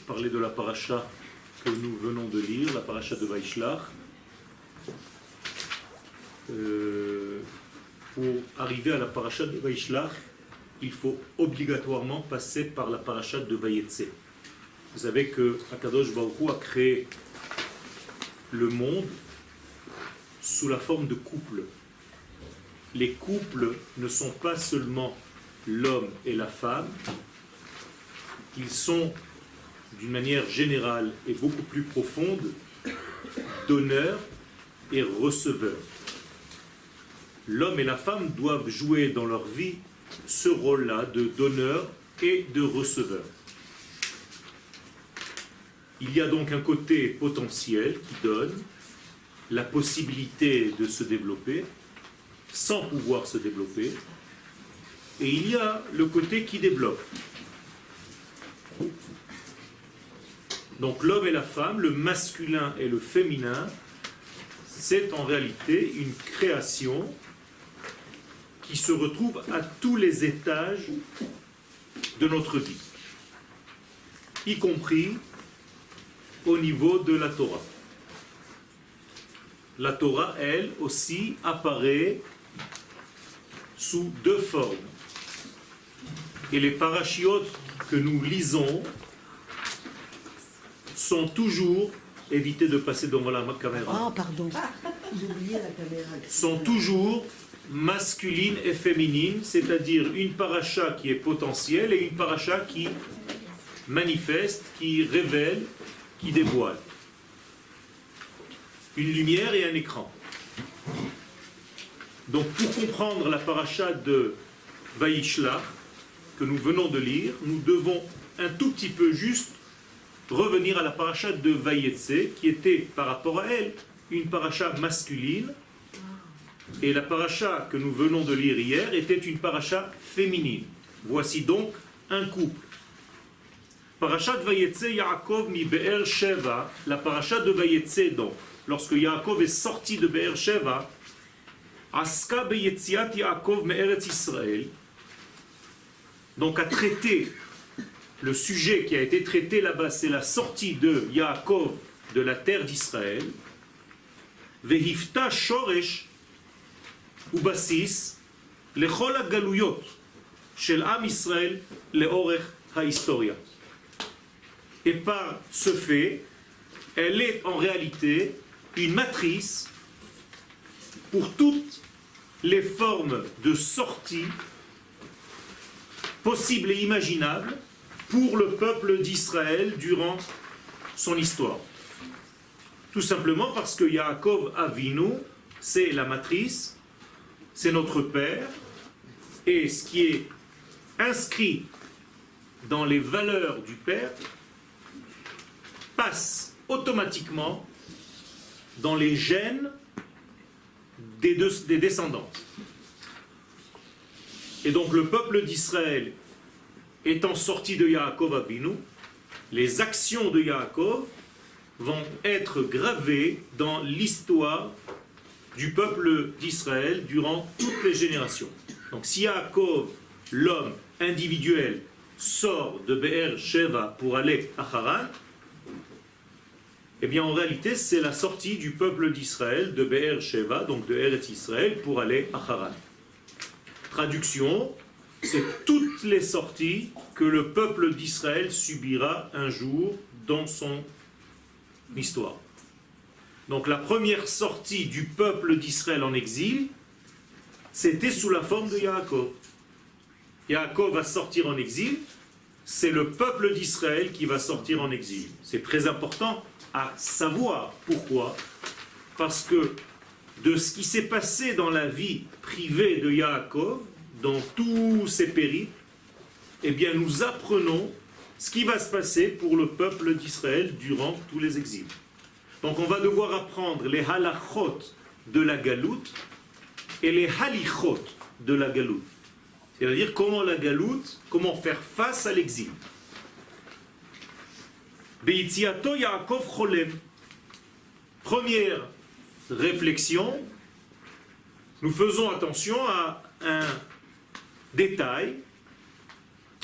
parler de la paracha que nous venons de lire, la paracha de Vaishlach. Pour arriver à la paracha de Vaishlach, il faut obligatoirement passer par la paracha de Vayetse. Vous savez que Akadosh Baruch Hu a créé le monde sous la forme de couples. Les couples ne sont pas seulement l'homme et la femme, ils sont d'une manière générale et beaucoup plus profonde donneurs et receveurs. L'homme et la femme doivent jouer dans leur vie ce rôle-là de donneur et de receveur. Il y a donc un côté potentiel qui donne la possibilité de se développer sans pouvoir se développer, et il y a le côté qui développe. Donc l'homme et la femme, le masculin et le féminin, c'est en réalité une création qui se retrouve à tous les étages de notre vie, y compris au niveau de la Torah. La Torah, elle aussi, apparaît sous deux formes. Et les parachiotes que nous lisons sont toujours, évitez de passer devant la caméra, pardon, j'ai oublié la caméra. Sont toujours masculines et féminines, c'est-à-dire une paracha qui est potentielle et une paracha qui manifeste, qui révèle, qui dévoile. Une lumière et un écran. Donc pour comprendre la paracha de Vaishlach que nous venons de lire, nous devons un tout petit peu juste revenir à la paracha de Vayetse, qui était par rapport à elle une paracha masculine, et la paracha que nous venons de lire hier était une paracha féminine. Voici donc un couple. Parashat Vayetse Yaakov mi Be'er Sheva, la paracha de Vayetse donc, lorsque Yaakov est sorti de Be'er Sheva, Aska beyetziat Yaakov me'eretz Israël, donc a traité le sujet qui a été traité là-bas, c'est la sortie de Yaakov de la terre d'Israël. Vehifta shoresh ubasis lechol hagaluyot shel am Israël leorech hahistoria. Et par ce fait, elle est en réalité une matrice pour toutes les formes de sortie possibles et imaginables pour le peuple d'Israël durant son histoire. Tout simplement parce que Yaakov Avinu, c'est la matrice, c'est notre père, et ce qui est inscrit dans les valeurs du père passe automatiquement dans les gènes des descendants. Et donc le peuple d'Israël étant sorti de Yaakov Avinu, les actions de Yaakov vont être gravées dans l'histoire du peuple d'Israël durant toutes les générations. Donc si Yaakov, l'homme individuel, sort de Be'er Sheva pour aller à Haran, eh bien en réalité c'est la sortie du peuple d'Israël de Be'er Sheva, donc de Eretz Israël, pour aller à Haran. Traduction, c'est toutes les sorties que le peuple d'Israël subira un jour dans son histoire. Donc la première sortie du peuple d'Israël en exil, c'était sous la forme de Yaakov. Yaakov va sortir en exil, c'est le peuple d'Israël qui va sortir en exil. C'est très important à savoir. Pourquoi? Parce que de ce qui s'est passé dans la vie privée de Yaakov, dans tous ses périples, eh bien nous apprenons ce qui va se passer pour le peuple d'Israël durant tous les exils. Donc on va devoir apprendre les halachot de la galoute et les halichot de la galoute. C'est-à-dire comment la galoute, comment faire face à l'exil. Beitziato Yaakov cholem. Première réflexion, nous faisons attention à un détail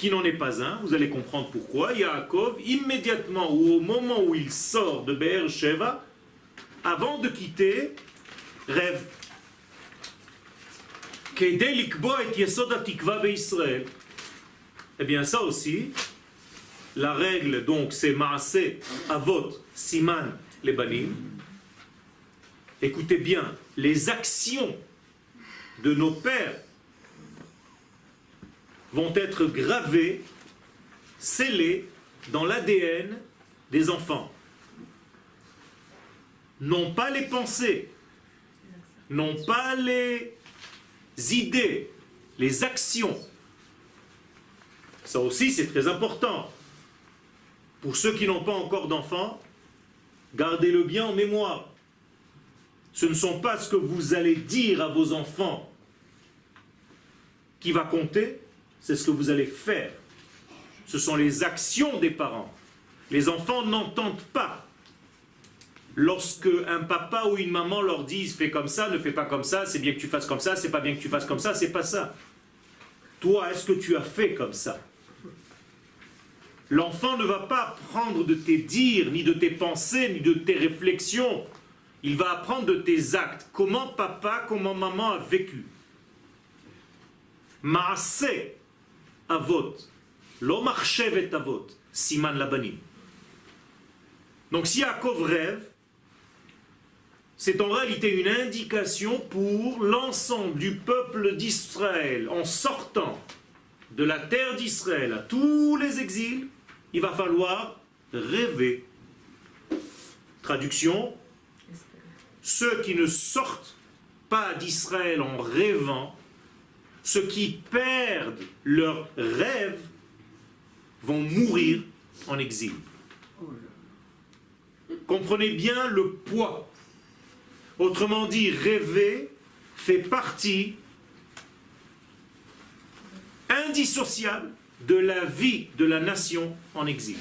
qui n'en est pas un, vous allez comprendre pourquoi. Yaakov, immédiatement ou au moment où il sort de Be'er Sheva, avant de quitter, rêve. Kedei likboa et yesod hatikva be'Israël. Eh bien ça aussi, la règle donc c'est Maaseh Avot Siman les Banim. Écoutez bien, les actions de nos pères vont être gravées, scellées dans l'ADN des enfants. Non pas les pensées, non pas les idées, les actions. Ça aussi c'est très important. Pour ceux qui n'ont pas encore d'enfants, gardez-le bien en mémoire. Ce ne sont pas ce que vous allez dire à vos enfants qui va compter, c'est ce que vous allez faire. Ce sont les actions des parents. Les enfants n'entendent pas. Lorsque un papa ou une maman leur disent « fais comme ça, ne fais pas comme ça, c'est bien que tu fasses comme ça, c'est pas bien que tu fasses comme ça », c'est pas ça. Toi, est-ce que tu as fait comme ça? L'enfant ne va pas apprendre de tes dires, ni de tes pensées, ni de tes réflexions. Il va apprendre de tes actes. Comment papa, comment maman a vécu. Maaseh avot, lo marchevet avot, siman labanim. Donc si Yaakov rêve, c'est en réalité une indication pour l'ensemble du peuple d'Israël. En sortant de la terre d'Israël à tous les exils, il va falloir rêver. Traduction, ceux qui ne sortent pas d'Israël en rêvant, ceux qui perdent leurs rêves, vont mourir en exil. Comprenez bien le poids. Autrement dit, rêver fait partie indissociable de la vie de la nation en exil.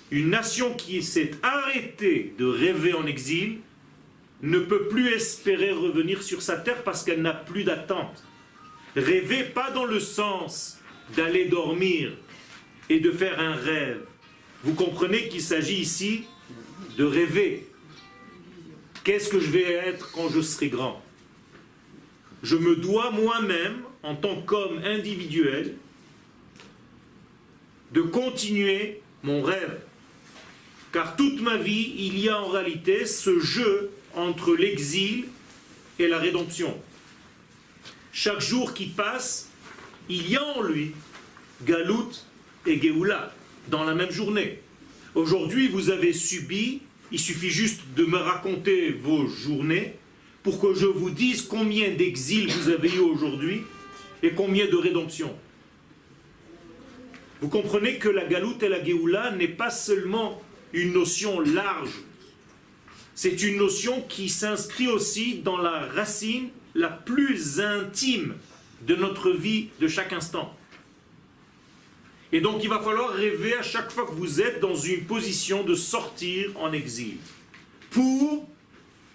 Une nation qui s'est arrêtée de rêver en exil ne peut plus espérer revenir sur sa terre parce qu'elle n'a plus d'attente. Rêver pas dans le sens d'aller dormir et de faire un rêve. Vous comprenez qu'il s'agit ici de rêver. Qu'est-ce que je vais être quand je serai grand? Je me dois moi-même, en tant qu'homme individuel, de continuer mon rêve. Car toute ma vie, il y a en réalité ce jeu entre l'exil et la rédemption. Chaque jour qui passe, il y a en lui Galout et Géoula dans la même journée. Aujourd'hui, vous avez subi, il suffit juste de me raconter vos journées pour que je vous dise combien d'exil vous avez eu aujourd'hui et combien de rédemption. Vous comprenez que la Galout et la Géoula n'est pas seulement une notion large, c'est une notion qui s'inscrit aussi dans la racine la plus intime de notre vie de chaque instant. Et donc il va falloir rêver à chaque fois que vous êtes dans une position de sortir en exil, pour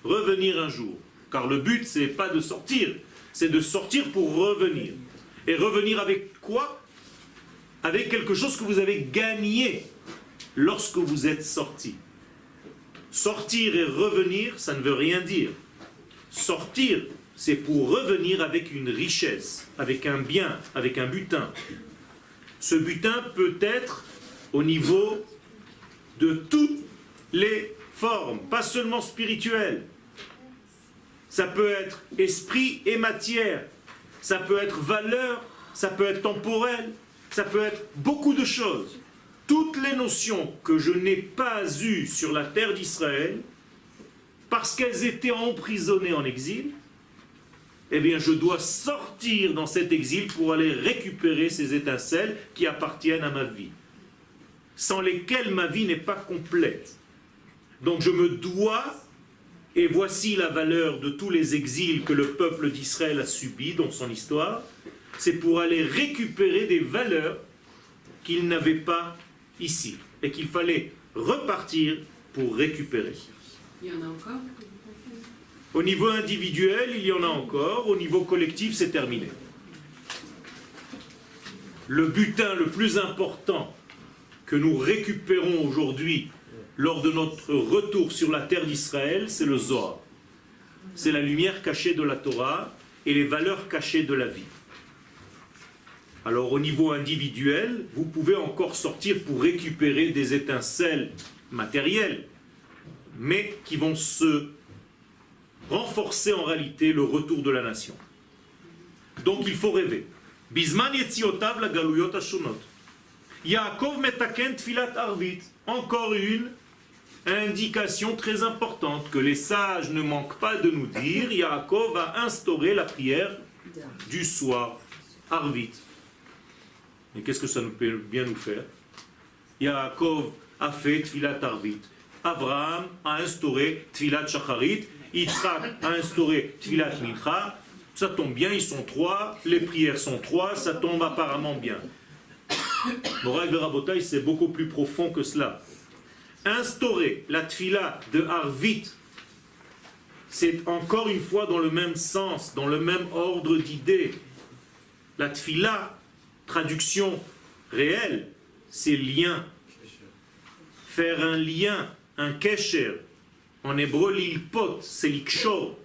revenir un jour. Car le but, c'est pas de sortir, c'est de sortir pour revenir. Et revenir avec quoi? Avec quelque chose que vous avez gagné lorsque vous êtes sorti. Sortir et revenir, ça ne veut rien dire. Sortir, c'est pour revenir avec une richesse, avec un bien, avec un butin. Ce butin peut être au niveau de toutes les formes, pas seulement spirituelles. Ça peut être esprit et matière, ça peut être valeur, ça peut être temporel, ça peut être beaucoup de choses. Toutes les notions que je n'ai pas eues sur la terre d'Israël, parce qu'elles étaient emprisonnées en exil, eh bien je dois sortir dans cet exil pour aller récupérer ces étincelles qui appartiennent à ma vie, sans lesquelles ma vie n'est pas complète. Donc je me dois, et voici la valeur de tous les exils que le peuple d'Israël a subis dans son histoire, c'est pour aller récupérer des valeurs qu'il n'avait pas ici, et qu'il fallait repartir pour récupérer. Il y en a encore? Au niveau individuel, il y en a encore. Au niveau collectif, c'est terminé. le butin le plus important que nous récupérons aujourd'hui lors de notre retour sur la terre d'Israël, c'est le Zohar. C'est la lumière cachée de la Torah et les valeurs cachées de la vie. Alors au niveau individuel, vous pouvez encore sortir pour récupérer des étincelles matérielles, mais qui vont se renforcer en réalité le retour de la nation. Donc il faut rêver. Bisman yetziotav la galuyot hashonot. Yaakov metaken tfilat arvit. Encore une indication très importante que les sages ne manquent pas de nous dire. Yaakov a instauré la prière du soir, arvit. Et qu'est-ce que ça peut bien nous faire? Yaakov a fait tfilat arvit. Abraham a instauré tfilat shacharit. Yitzhak a instauré tfilat mincha. Ça tombe bien, ils sont trois, les prières sont trois, ça tombe apparemment bien. Moraï Verabotaï, c'est beaucoup plus profond que cela. Instaurer la tfila de Arvit, c'est encore une fois dans le même sens, dans le même ordre d'idées. La tfila, traduction réelle, c'est lien. Faire un lien, un kesher. En hébreu, l'ilpot, c'est l'ikshor.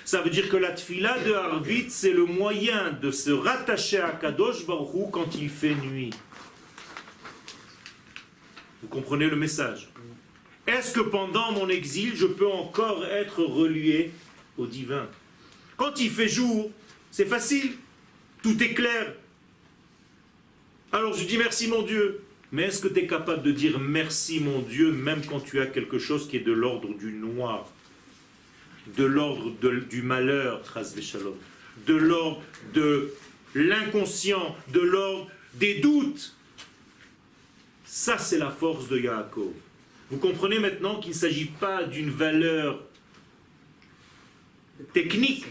Ça veut dire que la tfila de Arvit, c'est le moyen de se rattacher à Kadosh Baruch Hu quand il fait nuit. Vous comprenez le message? Est-ce que pendant mon exil, je peux encore être relié au divin? Quand il fait jour, c'est facile, tout est clair. Alors je dis merci mon Dieu. Mais est-ce que tu es capable de dire merci mon Dieu même quand tu as quelque chose qui est de l'ordre du noir, de l'ordre du malheur, de l'ordre de l'inconscient, de l'ordre des doutes? Ça, c'est la force de Yaakov. Vous comprenez maintenant qu'il ne s'agit pas d'une valeur technique.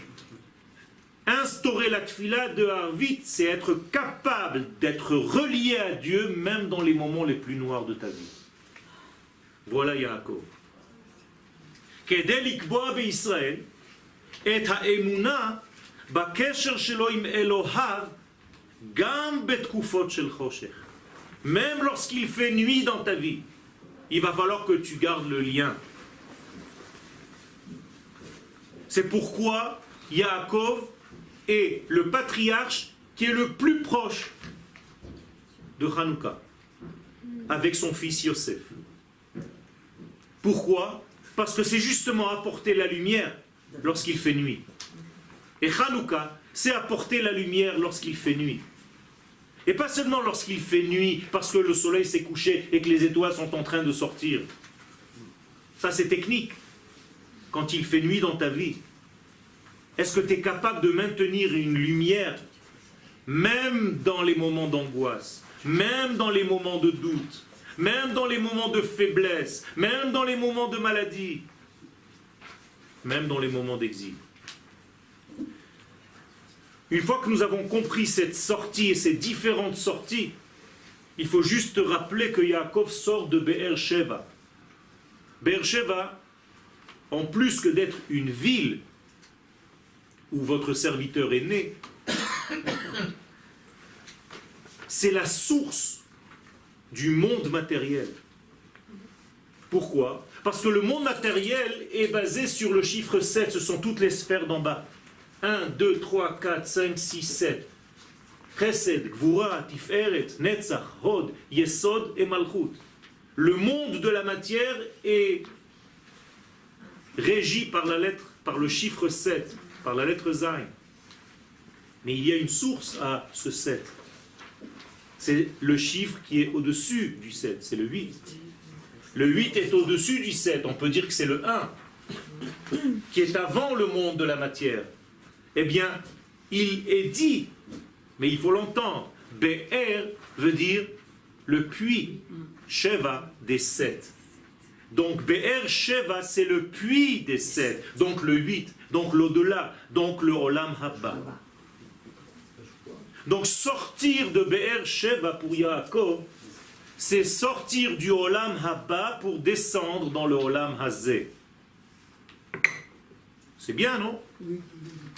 Instaurer la tfila de Harvit, c'est être capable d'être relié à Dieu même dans les moments les plus noirs de ta vie. Voilà Yaakov. כדי לקבוע בישראל את האמונה בקשר שלו עם אלוהיו גם בתקופות של חושך. Même lorsqu'il fait nuit dans ta vie, il va falloir que tu gardes le lien. C'est pourquoi Yaakov est le patriarche qui est le plus proche de Hanouka, avec son fils Yosef. Pourquoi? Parce que c'est justement apporter la lumière lorsqu'il fait nuit. Et Hanouka, c'est apporter la lumière lorsqu'il fait nuit. Et pas seulement lorsqu'il fait nuit, parce que le soleil s'est couché et que les étoiles sont en train de sortir. Ça, c'est technique. Quand il fait nuit dans ta vie, est-ce que tu es capable de maintenir une lumière, même dans les moments d'angoisse, même dans les moments de doute, même dans les moments de faiblesse, même dans les moments de maladie, même dans les moments d'exil? Une fois que nous avons compris cette sortie et ces différentes sorties, il faut juste rappeler que Yaakov sort de Be'er Sheva. Be'er Sheva, en plus que d'être une ville où votre serviteur est né, c'est la source du monde matériel. Pourquoi? Parce que le monde matériel est basé sur le chiffre 7, ce sont toutes les sphères d'en bas. 1, 2, 3, 4, 5, 6, 7. Chesed, Gvura, Tiferet, Netzach, Hod, Yesod et Malchut. Le monde de la matière est régi par la lettre, par le chiffre 7, par la lettre Zayn. Mais il y a une source à ce 7. C'est le chiffre qui est au-dessus du 7, c'est le 8. Le 8 est au-dessus du 7, on peut dire que c'est le 1, qui est avant le monde de la matière. Eh bien, il est dit, mais il faut l'entendre, Be'er veut dire le puits, Sheva des 7. Donc Be'er Sheva, c'est le puits des 7, donc le 8, donc l'au-delà, donc le Olam Habba. Donc sortir de Be'er Sheva pour Yaakov, c'est sortir du Olam Habba pour descendre dans le Olam Hazé. C'est bien, non?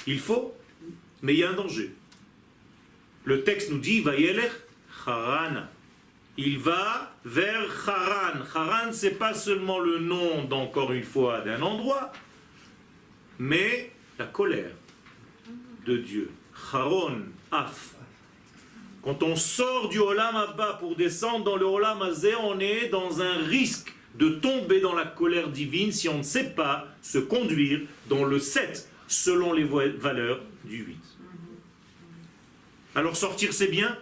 Il faut, mais il y a un danger. Le texte nous dit, Vayelech Haran. Il va vers Haran. Haran, c'est pas seulement le nom, encore une fois, d'un endroit, mais la colère de Dieu. Haron, Af. Quand on sort du Olam Abba pour descendre dans le Olam Hazé, on est dans un risque de tomber dans la colère divine si on ne sait pas se conduire dans le 7 selon les valeurs du 8. Alors sortir c'est bien?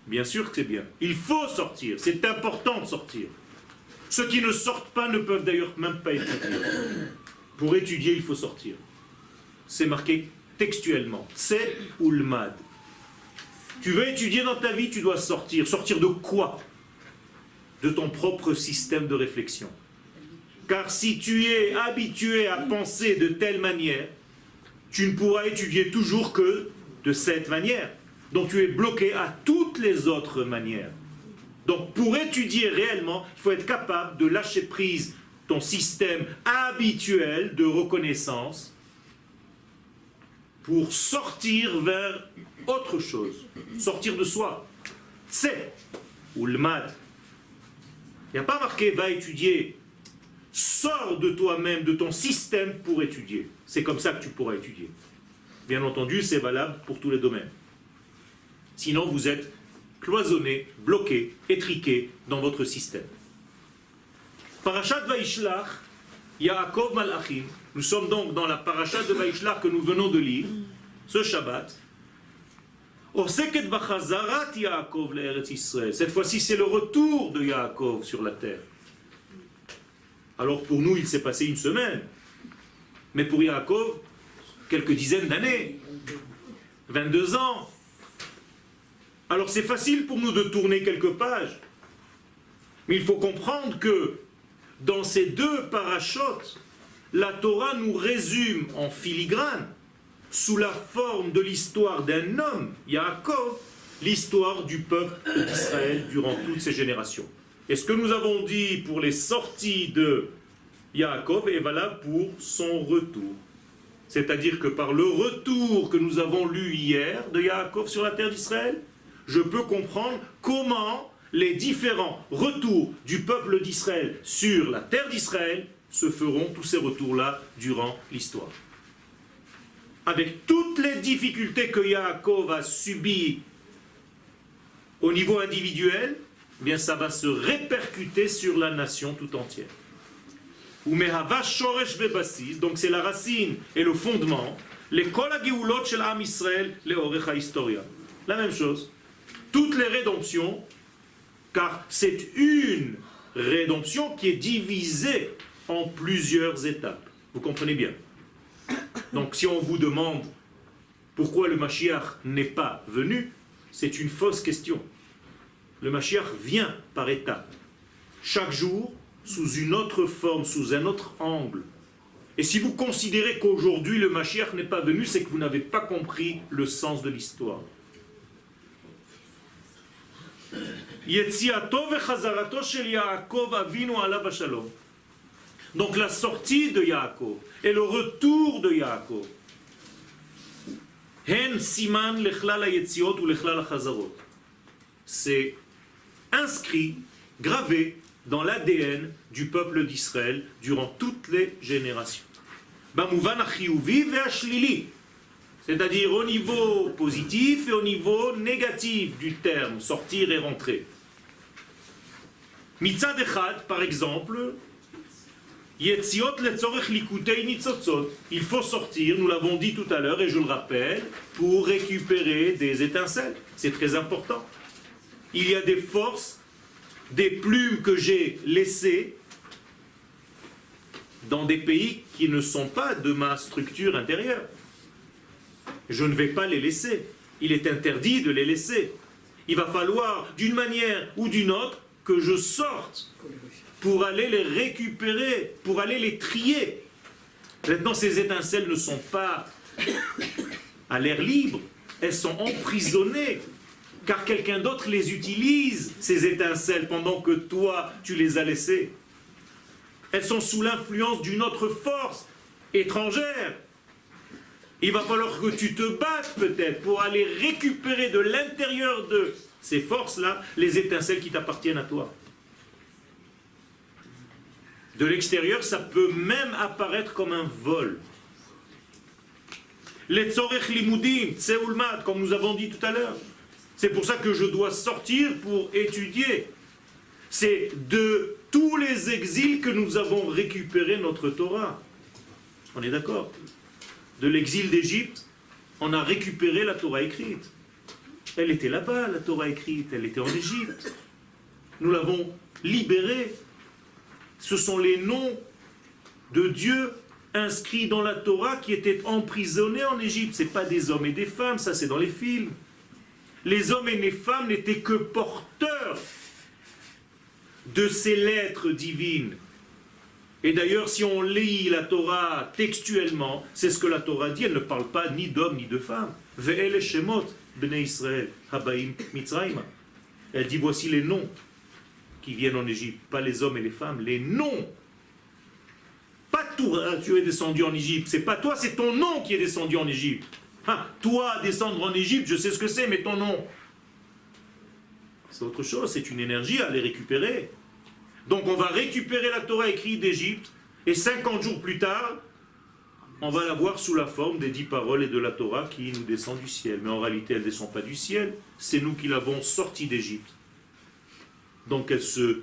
Bien sûr que c'est bien. Il faut sortir, c'est important de sortir. Ceux qui ne sortent pas ne peuvent d'ailleurs même pas étudier. Pour étudier, il faut sortir. C'est marqué textuellement. C'est ulmad. Tu veux étudier dans ta vie, tu dois sortir. Sortir de quoi? De ton propre système de réflexion. Car si tu es habitué à penser de telle manière, tu ne pourras étudier toujours que de cette manière. Donc tu es bloqué à toutes les autres manières. Donc pour étudier réellement, il faut être capable de lâcher prise ton système habituel de reconnaissance pour sortir vers autre chose, sortir de soi. C'est ou le mad. Il n'y a pas marqué va étudier. Sors de toi-même, de ton système pour étudier. C'est comme ça que tu pourras étudier. Bien entendu, c'est valable pour tous les domaines. Sinon, vous êtes cloisonné, bloqué, étriqué dans votre système. Parashat Vaishlach, Yaakov Malachim. Nous sommes donc dans la parashat de Vaishlach que nous venons de lire, ce Shabbat. Oseket bachazarat Yaakov le'eretz Israël. Cette fois-ci, c'est le retour de Yaakov sur la terre. Alors pour nous, il s'est passé une semaine. Mais pour Yaakov, quelques dizaines d'années. 22 ans. Alors c'est facile pour nous de tourner quelques pages. Mais il faut comprendre que dans ces deux parachutes, la Torah nous résume en filigrane, sous la forme de l'histoire d'un homme, Yaakov, l'histoire du peuple d'Israël durant toutes ces générations. Et ce que nous avons dit pour les sorties de Yaakov est valable pour son retour. C'est-à-dire que par le retour que nous avons lu hier de Yaakov sur la terre d'Israël, je peux comprendre comment les différents retours du peuple d'Israël sur la terre d'Israël se feront, tous ces retours-là, durant l'histoire. Avec toutes les difficultés que Yaakov a subies au niveau individuel, eh bien ça va se répercuter sur la nation tout entière. Donc c'est la racine et le fondement. Les kol hageulot shel Am Israël leorech hahistoria. La même chose. Toutes les rédemptions, car c'est une rédemption qui est divisée en plusieurs étapes. Vous comprenez bien. Donc si on vous demande pourquoi le Mashiach n'est pas venu, c'est une fausse question. Le Mashiach vient par étapes. Chaque jour, sous une autre forme, sous un autre angle. Et si vous considérez qu'aujourd'hui le Mashiach n'est pas venu, c'est que vous n'avez pas compris le sens de l'histoire. Donc la sortie de Yaakov et le retour de Yaakov. C'est inscrit, gravé dans l'ADN du peuple d'Israël durant toutes les générations. C'est-à-dire au niveau positif et au niveau négatif du terme, sortir et rentrer. Mitzad Echad, par exemple, il faut sortir, nous l'avons dit tout à l'heure et je le rappelle, pour récupérer des étincelles. C'est très important. Il y a des forces, des plumes que j'ai laissées dans des pays qui ne sont pas de ma structure intérieure. Je ne vais pas les laisser. Il est interdit de les laisser. Il va falloir, d'une manière ou d'une autre, que je sorte pour aller les récupérer, pour aller les trier. Maintenant, ces étincelles ne sont pas à l'air libre, elles sont emprisonnées, car quelqu'un d'autre les utilise, ces étincelles, pendant que toi, tu les as laissées. Elles sont sous l'influence d'une autre force étrangère. Il va falloir que tu te battes peut-être pour aller récupérer de l'intérieur de ces forces-là, les étincelles qui t'appartiennent à toi. De l'extérieur, ça peut même apparaître comme un vol. Les tzorech limudim, tseulmat, comme nous avons dit tout à l'heure. C'est pour ça que je dois sortir pour étudier. C'est de tous les exils que nous avons récupéré notre Torah. On est d'accord? De l'exil d'Égypte, on a récupéré la Torah écrite. Elle était là-bas, la Torah écrite, elle était en Égypte. Nous l'avons libérée. Ce sont les noms de Dieu inscrits dans la Torah qui étaient emprisonnés en Égypte. Ce n'est pas des hommes et des femmes, ça c'est dans les films. Les hommes et les femmes n'étaient que porteurs de ces lettres divines. Et d'ailleurs, si on lit la Torah textuellement, c'est ce que la Torah dit, elle ne parle pas ni d'hommes ni de femmes. Ve'ele shemot bnei Israël habaim mitzrayma. Elle dit voici les noms qui viennent en Égypte, pas les hommes et les femmes, les noms. Pas toi, tu es descendu en Égypte, c'est pas toi, c'est ton nom qui est descendu en Égypte. Ah, toi, descendre en Égypte, je sais ce que c'est, mais ton nom, c'est autre chose, c'est une énergie à les récupérer. Donc on va récupérer la Torah écrite d'Égypte, et 50 jours plus tard, on va la voir sous la forme des 10 paroles et de la Torah qui nous descend du ciel. Mais en réalité, elle ne descend pas du ciel, c'est nous qui l'avons sortie d'Égypte. Donc elle se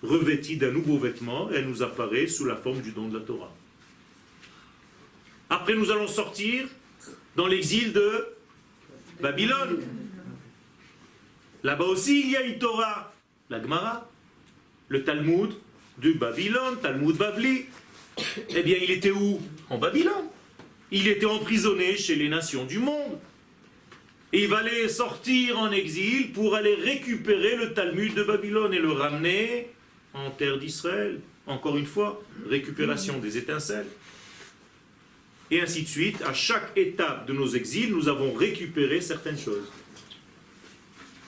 revêtit d'un nouveau vêtement, et elle nous apparaît sous la forme du don de la Torah. Après nous allons sortir dans l'exil de Babylone. Là-bas aussi il y a une Torah, la Gemara, le Talmud de Babylone, Talmud Bavli. Eh bien il était où? En Babylone. Il était emprisonné chez les nations du monde. Et il va aller sortir en exil pour aller récupérer le Talmud de Babylone et le ramener en terre d'Israël. Encore une fois, récupération des étincelles. Et ainsi de suite, à chaque étape de nos exils, nous avons récupéré certaines choses.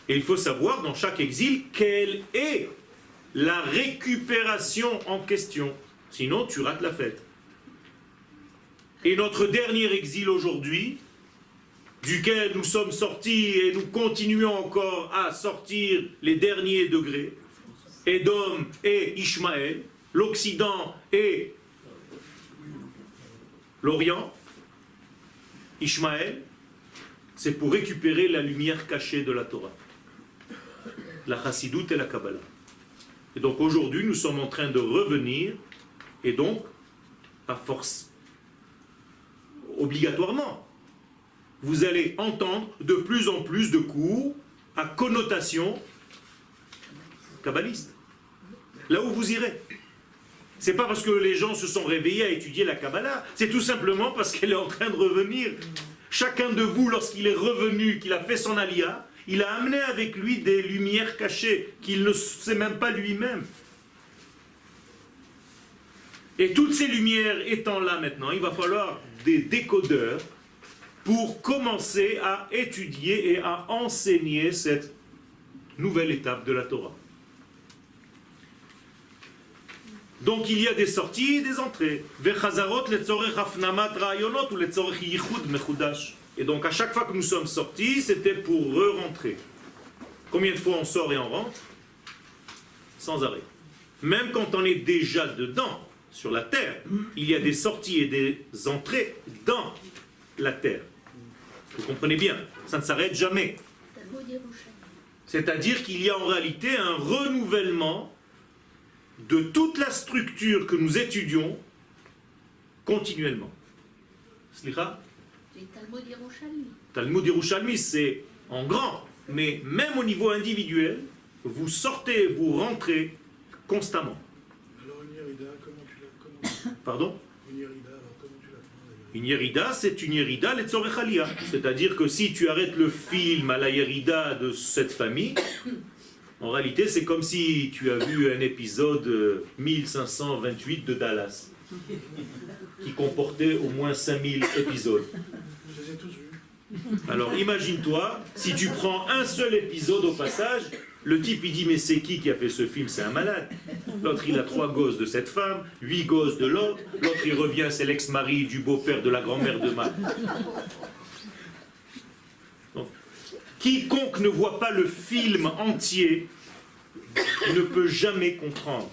Et il faut savoir dans chaque exil quelle est la récupération en question. Sinon, tu rates la fête. Et notre dernier exil aujourd'hui, duquel nous sommes sortis et nous continuons encore à sortir les derniers degrés, Édom et Ishmaël, l'Occident et l'Orient, Ishmaël, c'est pour récupérer la lumière cachée de la Torah, la Chassidoute et la Kabbalah. Et donc aujourd'hui, nous sommes en train de revenir, et donc, à force, obligatoirement, vous allez entendre de plus en plus de cours à connotation kabbaliste. Là où vous irez. C'est pas parce que les gens se sont réveillés à étudier la Kabbalah, c'est tout simplement parce qu'elle est en train de revenir. Chacun de vous, lorsqu'il est revenu, qu'il a fait son alia, il a amené avec lui des lumières cachées qu'il ne sait même pas lui-même. Et toutes ces lumières étant là maintenant, il va falloir des décodeurs pour commencer à étudier et à enseigner cette nouvelle étape de la Torah. Donc il y a des sorties et des entrées. Et donc à chaque fois que nous sommes sortis, c'était pour re-rentrer. Combien de fois on sort et on rentre? Sans arrêt. Même quand on est déjà dedans, sur la terre, il y a des sorties et des entrées dans la terre. Vous comprenez bien, ça ne s'arrête jamais. C'est-à-dire qu'il y a en réalité un renouvellement de toute la structure que nous étudions continuellement. Slicha? Les Talmud Yerushalmi. Talmud Yerushalmi, c'est en grand, mais même au niveau individuel, vous sortez, vous rentrez constamment. Alors une Yerida, comment Pardon? Une Yerida, alors comment tu la prends? Une Yerida, c'est une Yerida letzorech aliyah. C'est-à-dire que si tu arrêtes le film à la Yerida de cette famille, en réalité, c'est comme si tu as vu un épisode 1528 de Dallas, qui comportait au moins 5000 épisodes. Je les ai tous vus. Alors imagine-toi, si tu prends un seul épisode au passage, le type il dit mais c'est qui a fait ce film? C'est un malade. L'autre il a 3 gosses de cette femme, 8 gosses de l'autre, l'autre il revient, c'est l'ex-mari du beau-père de la grand-mère de ma... Donc, Quiconque ne voit pas le film entier ne peut jamais comprendre.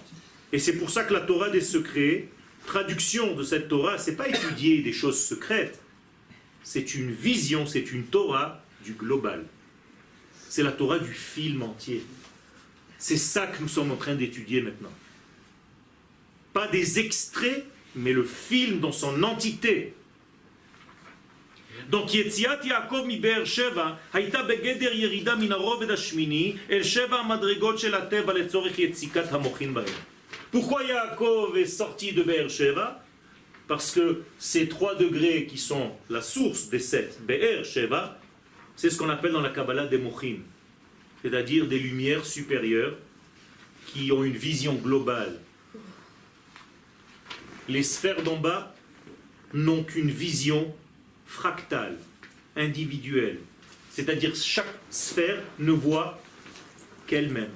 Et c'est pour ça que la Torah des secrets, traduction de cette Torah, c'est pas étudier des choses secrètes. C'est une vision, c'est une Torah du global. C'est la Torah du film entier. C'est ça que nous sommes en train d'étudier maintenant. Pas des extraits, mais le film dans son entité. Donc Yetziat Yaakov mi Be'er Sheva hayta begeder yerida min harobed hashmini el sheva hamadregot shel hateva letzorech yetzikat hamochin bahem. Pourquoi Yaakov est sorti de Be'er Sheva? Parce que ces 3 degrés qui sont la source des 7, Be'er Sheva, c'est ce qu'on appelle dans la Kabbalah des mochin, c'est-à-dire des lumières supérieures qui ont une vision globale. Les sphères d'en bas n'ont qu'une vision fractale, individuelle. C'est-à-dire chaque sphère ne voit qu'elle-même.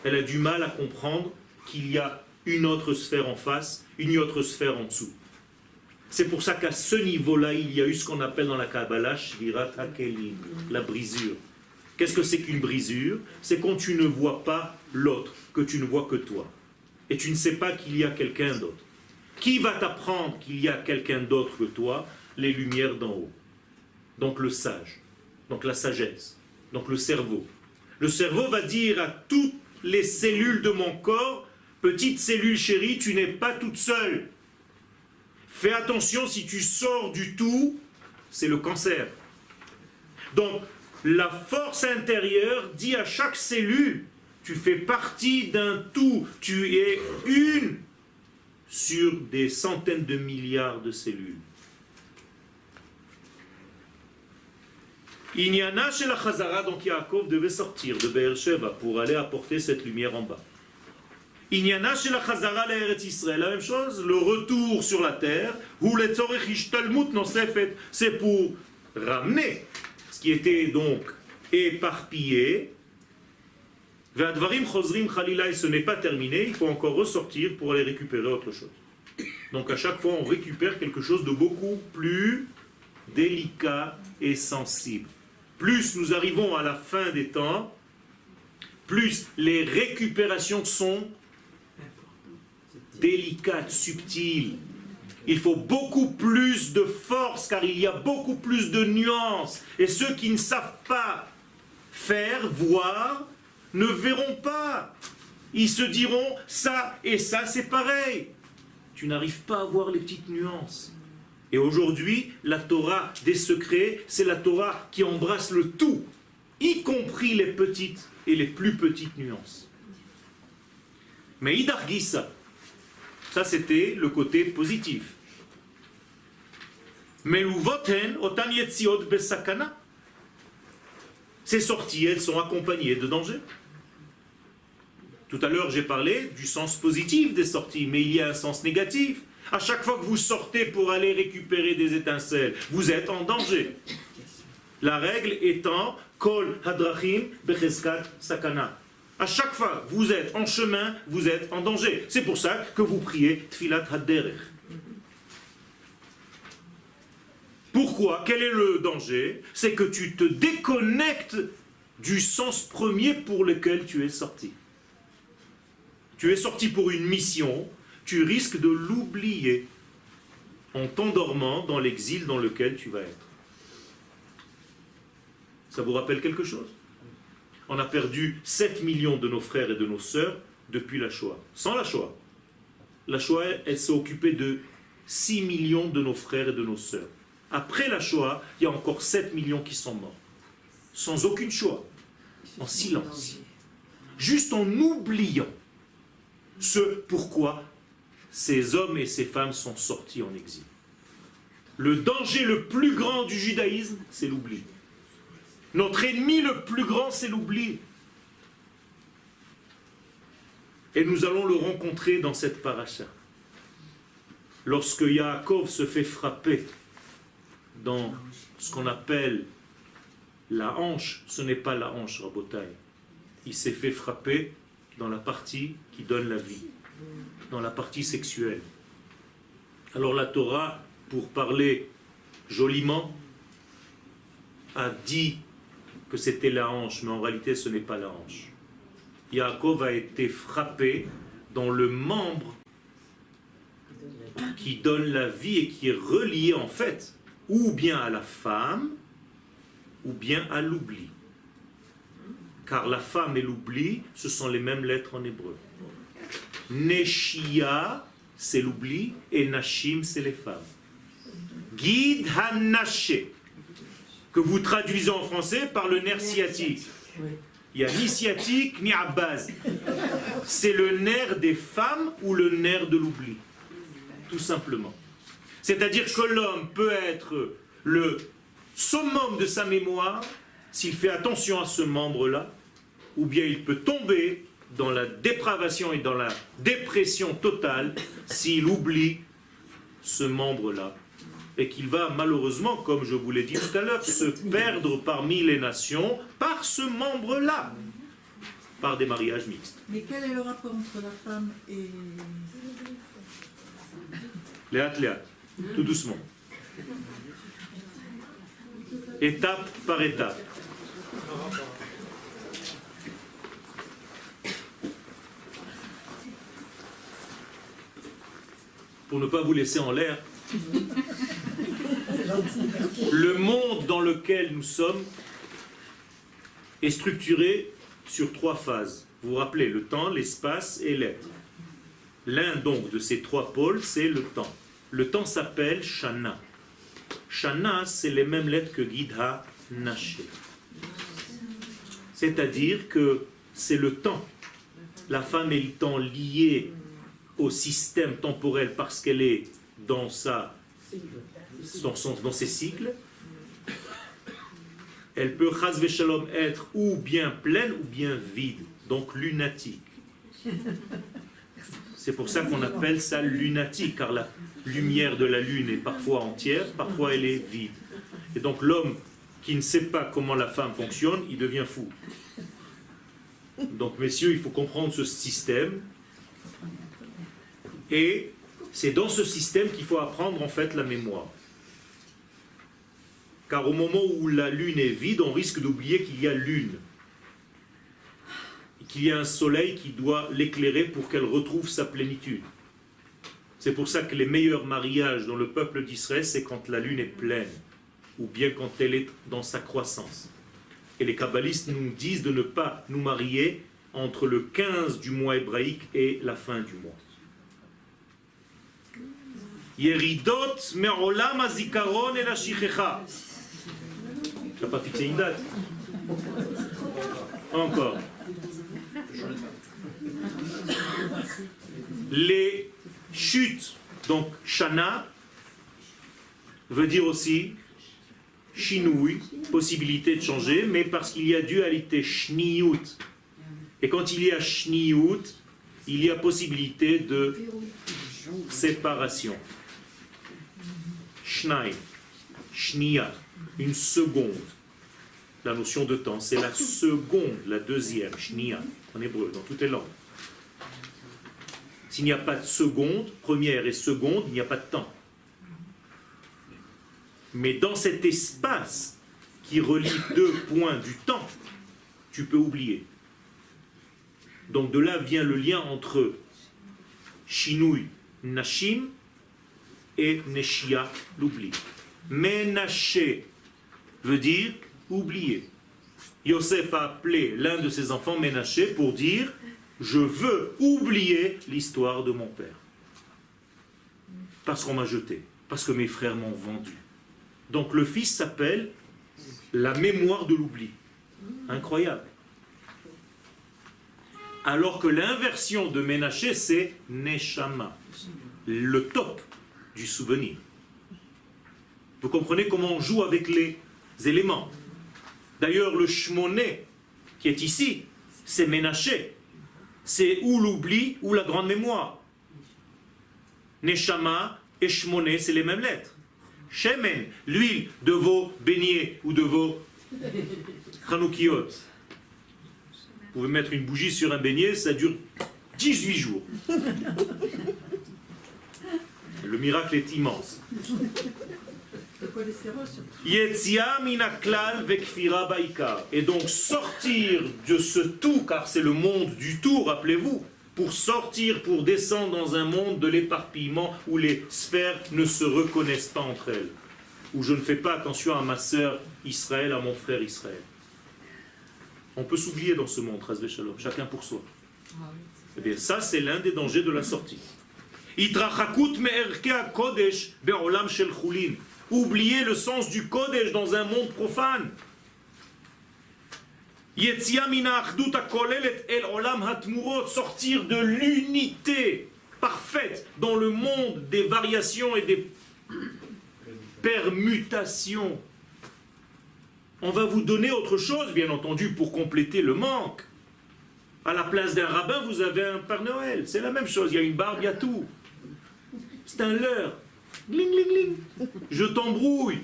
Elle a du mal à comprendre qu'il y a une autre sphère en face, une autre sphère en dessous. C'est pour ça qu'à ce niveau-là, il y a eu ce qu'on appelle dans la Kabbalah Shvirat HaKelim, la brisure. Qu'est-ce que c'est qu'une brisure? C'est quand tu ne vois pas l'autre, que tu ne vois que toi. Et tu ne sais pas qu'il y a quelqu'un d'autre. Qui va t'apprendre qu'il y a quelqu'un d'autre que toi? Les lumières d'en haut. Donc le sage, donc la sagesse, donc le cerveau. Le cerveau va dire à toutes les cellules de mon corps, petite cellule chérie, tu n'es pas toute seule. Fais attention, si tu sors du tout, c'est le cancer. Donc la force intérieure dit à chaque cellule, tu fais partie d'un tout, tu es une sur des centaines de milliards de cellules. Inyana chez la Chazara, donc Yaakov devait sortir de Be'er Sheva pour aller apporter cette lumière en bas. Inyana chez la Chazara l'Eretz Israël, la même chose, le retour sur la terre, ou le tzorech ishtalmut nosefet, c'est pour ramener ce qui était donc éparpillé. Ve'advarim chozrim chalila, et ce n'est pas terminé, il faut encore ressortir pour aller récupérer autre chose. Donc à chaque fois on récupère quelque chose de beaucoup plus délicat et sensible. Plus nous arrivons à la fin des temps, plus les récupérations sont délicates, subtiles. Il faut beaucoup plus de force car il y a beaucoup plus de nuances. Et ceux qui ne savent pas faire, voir, ne verront pas. Ils se diront ça et ça c'est pareil. Tu n'arrives pas à voir les petites nuances. Et aujourd'hui, la Torah des secrets, c'est la Torah qui embrasse le tout, y compris les petites et les plus petites nuances. Mais Idar Gissa, ça c'était le côté positif. Mais l'uvoten otan yetziot besakana. Ces sorties, elles sont accompagnées de dangers. Tout à l'heure, j'ai parlé du sens positif des sorties, mais il y a un sens négatif. À chaque fois que vous sortez pour aller récupérer des étincelles, vous êtes en danger. La règle étant Kol hadrachim becheskat sakana. À chaque fois que vous êtes en chemin, vous êtes en danger. C'est pour ça que vous priez Tfilat Haderech. Pourquoi? Quel est le danger? C'est que tu te déconnectes du sens premier pour lequel tu es sorti. Tu es sorti pour une mission, tu risques de l'oublier en t'endormant dans l'exil dans lequel tu vas être. Ça vous rappelle quelque chose? On a perdu 7 millions de nos frères et de nos sœurs depuis la Shoah. Sans la Shoah. La Shoah, elle s'est occupée de 6 millions de nos frères et de nos sœurs. Après la Shoah, il y a encore 7 millions qui sont morts. Sans aucune Shoah. En silence. Juste en oubliant ce pourquoi ces hommes et ces femmes sont sortis en exil. Le danger le plus grand du judaïsme, c'est l'oubli. Notre ennemi le plus grand, c'est l'oubli. Et nous allons le rencontrer dans cette paracha. Lorsque Yaakov se fait frapper dans ce qu'on appelle la hanche, ce n'est pas la hanche, Rabotai. Il s'est fait frapper dans la partie qui donne la vie, dans la partie sexuelle. Alors la Torah, pour parler joliment, a dit que c'était la hanche, mais en réalité ce n'est pas la hanche. Yaakov a été frappé dans le membre qui donne la vie et qui est relié en fait ou bien à la femme ou bien à l'oubli. Car la femme et l'oubli, ce sont les mêmes lettres en hébreu. Neshia, c'est l'oubli, et Nashim, c'est les femmes. Guide Hanashe, que vous traduisez en français par le nerf sciatique. Il n'y a ni sciatique ni abbaz. C'est le nerf des femmes ou le nerf de l'oubli. Tout simplement. C'est-à-dire que l'homme peut être le summum de sa mémoire s'il fait attention à ce membre-là, ou bien il peut tomber dans la dépravation et dans la dépression totale s'il oublie ce membre-là, et qu'il va malheureusement, comme je vous l'ai dit tout à l'heure, se perdre parmi les nations par ce membre-là, par des mariages mixtes. Mais quel est le rapport entre la femme et... Léat, tout doucement. Étape par étape. Pour ne pas vous laisser en l'air, le monde dans lequel nous sommes est structuré sur 3 phases. Vous vous rappelez, le temps, l'espace et l'être. L'un donc de ces 3 pôles, c'est le temps. Le temps s'appelle Shana. Shana, c'est les mêmes lettres que Gidha Naché. C'est-à-dire que c'est le temps. La femme est le temps lié au système temporel parce qu'elle est dans ses cycles. Elle peut, chas v'shalom, être ou bien pleine ou bien vide, donc lunatique. C'est pour ça qu'on appelle ça lunatique, car la lumière de la lune est parfois entière, parfois elle est vide. Et donc l'homme qui ne sait pas comment la femme fonctionne, il devient fou. Donc messieurs, il faut comprendre ce système. Et c'est dans ce système qu'il faut apprendre en fait la mémoire. Car au moment où la lune est vide, on risque d'oublier qu'il y a lune. Qu'il y a un soleil qui doit l'éclairer pour qu'elle retrouve sa plénitude. C'est pour ça que les meilleurs mariages dans le peuple d'Israël, c'est quand la lune est pleine, ou bien quand elle est dans sa croissance. Et les kabbalistes nous disent de ne pas nous marier entre le 15 du mois hébraïque et la fin du mois. Yeridot me'olam hazikaron el hashichecha. Tu n'as pas fixé une date? Encore. Les chutes, donc Shana, veut dire aussi Shinui, possibilité de changer, mais parce qu'il y a dualité Shniyut. Et quand il y a Shniyut, il y a possibilité de séparation. Shnai, Shniya, une seconde. La notion de temps, c'est la seconde, la deuxième, Shniya, en hébreu, dans toutes les langues. S'il n'y a pas de seconde, première et seconde, il n'y a pas de temps. Mais dans cet espace qui relie 2 points du temps, tu peux oublier. Donc de là vient le lien entre Shinui, Nashim, et Neshia, l'oubli. Menaché veut dire oublier. Yosef a appelé l'un de ses enfants Menaché pour dire « Je veux oublier l'histoire de mon père. Parce qu'on m'a jeté, parce que mes frères m'ont vendu. » Donc le fils s'appelle la mémoire de l'oubli. Incroyable. Alors que l'inversion de Menaché, c'est Neshama, le top du souvenir. Vous comprenez comment on joue avec les éléments. D'ailleurs, le Shmoné, qui est ici, c'est Menaché. C'est ou l'oubli ou la grande mémoire. Neshama et Shmoné, c'est les mêmes lettres. Shemen, l'huile de vos beignets ou de vos Chanukiyot. Vous pouvez mettre une bougie sur un beignet, ça dure 18 jours. Le miracle est immense. cholestérol surtout. Yetzia mina klal vekfira baikar. Et donc sortir de ce tout, car c'est le monde du tout, rappelez-vous, pour sortir, pour descendre dans un monde de l'éparpillement où les sphères ne se reconnaissent pas entre elles. Où je ne fais pas attention à ma sœur Israël, à mon frère Israël. On peut s'oublier dans ce monde, Chas v'Shalom, chacun pour soi. Eh bien, ça, c'est l'un des dangers de la sortie. Itrachakut me'erke kodesh be'olam shel chulin. Oublier le sens du kodesh dans un monde profane. Yetzia mina achdut hakolelet el olam hatmurot. Sortir de l'unité parfaite dans le monde des variations et des permutations. On va vous donner autre chose, bien entendu, pour compléter le manque. À la place d'un rabbin, vous avez un Père Noël. C'est la même chose, il y a une barbe, il y a tout. C'est un leurre. Gling, gling, gling. Je t'embrouille.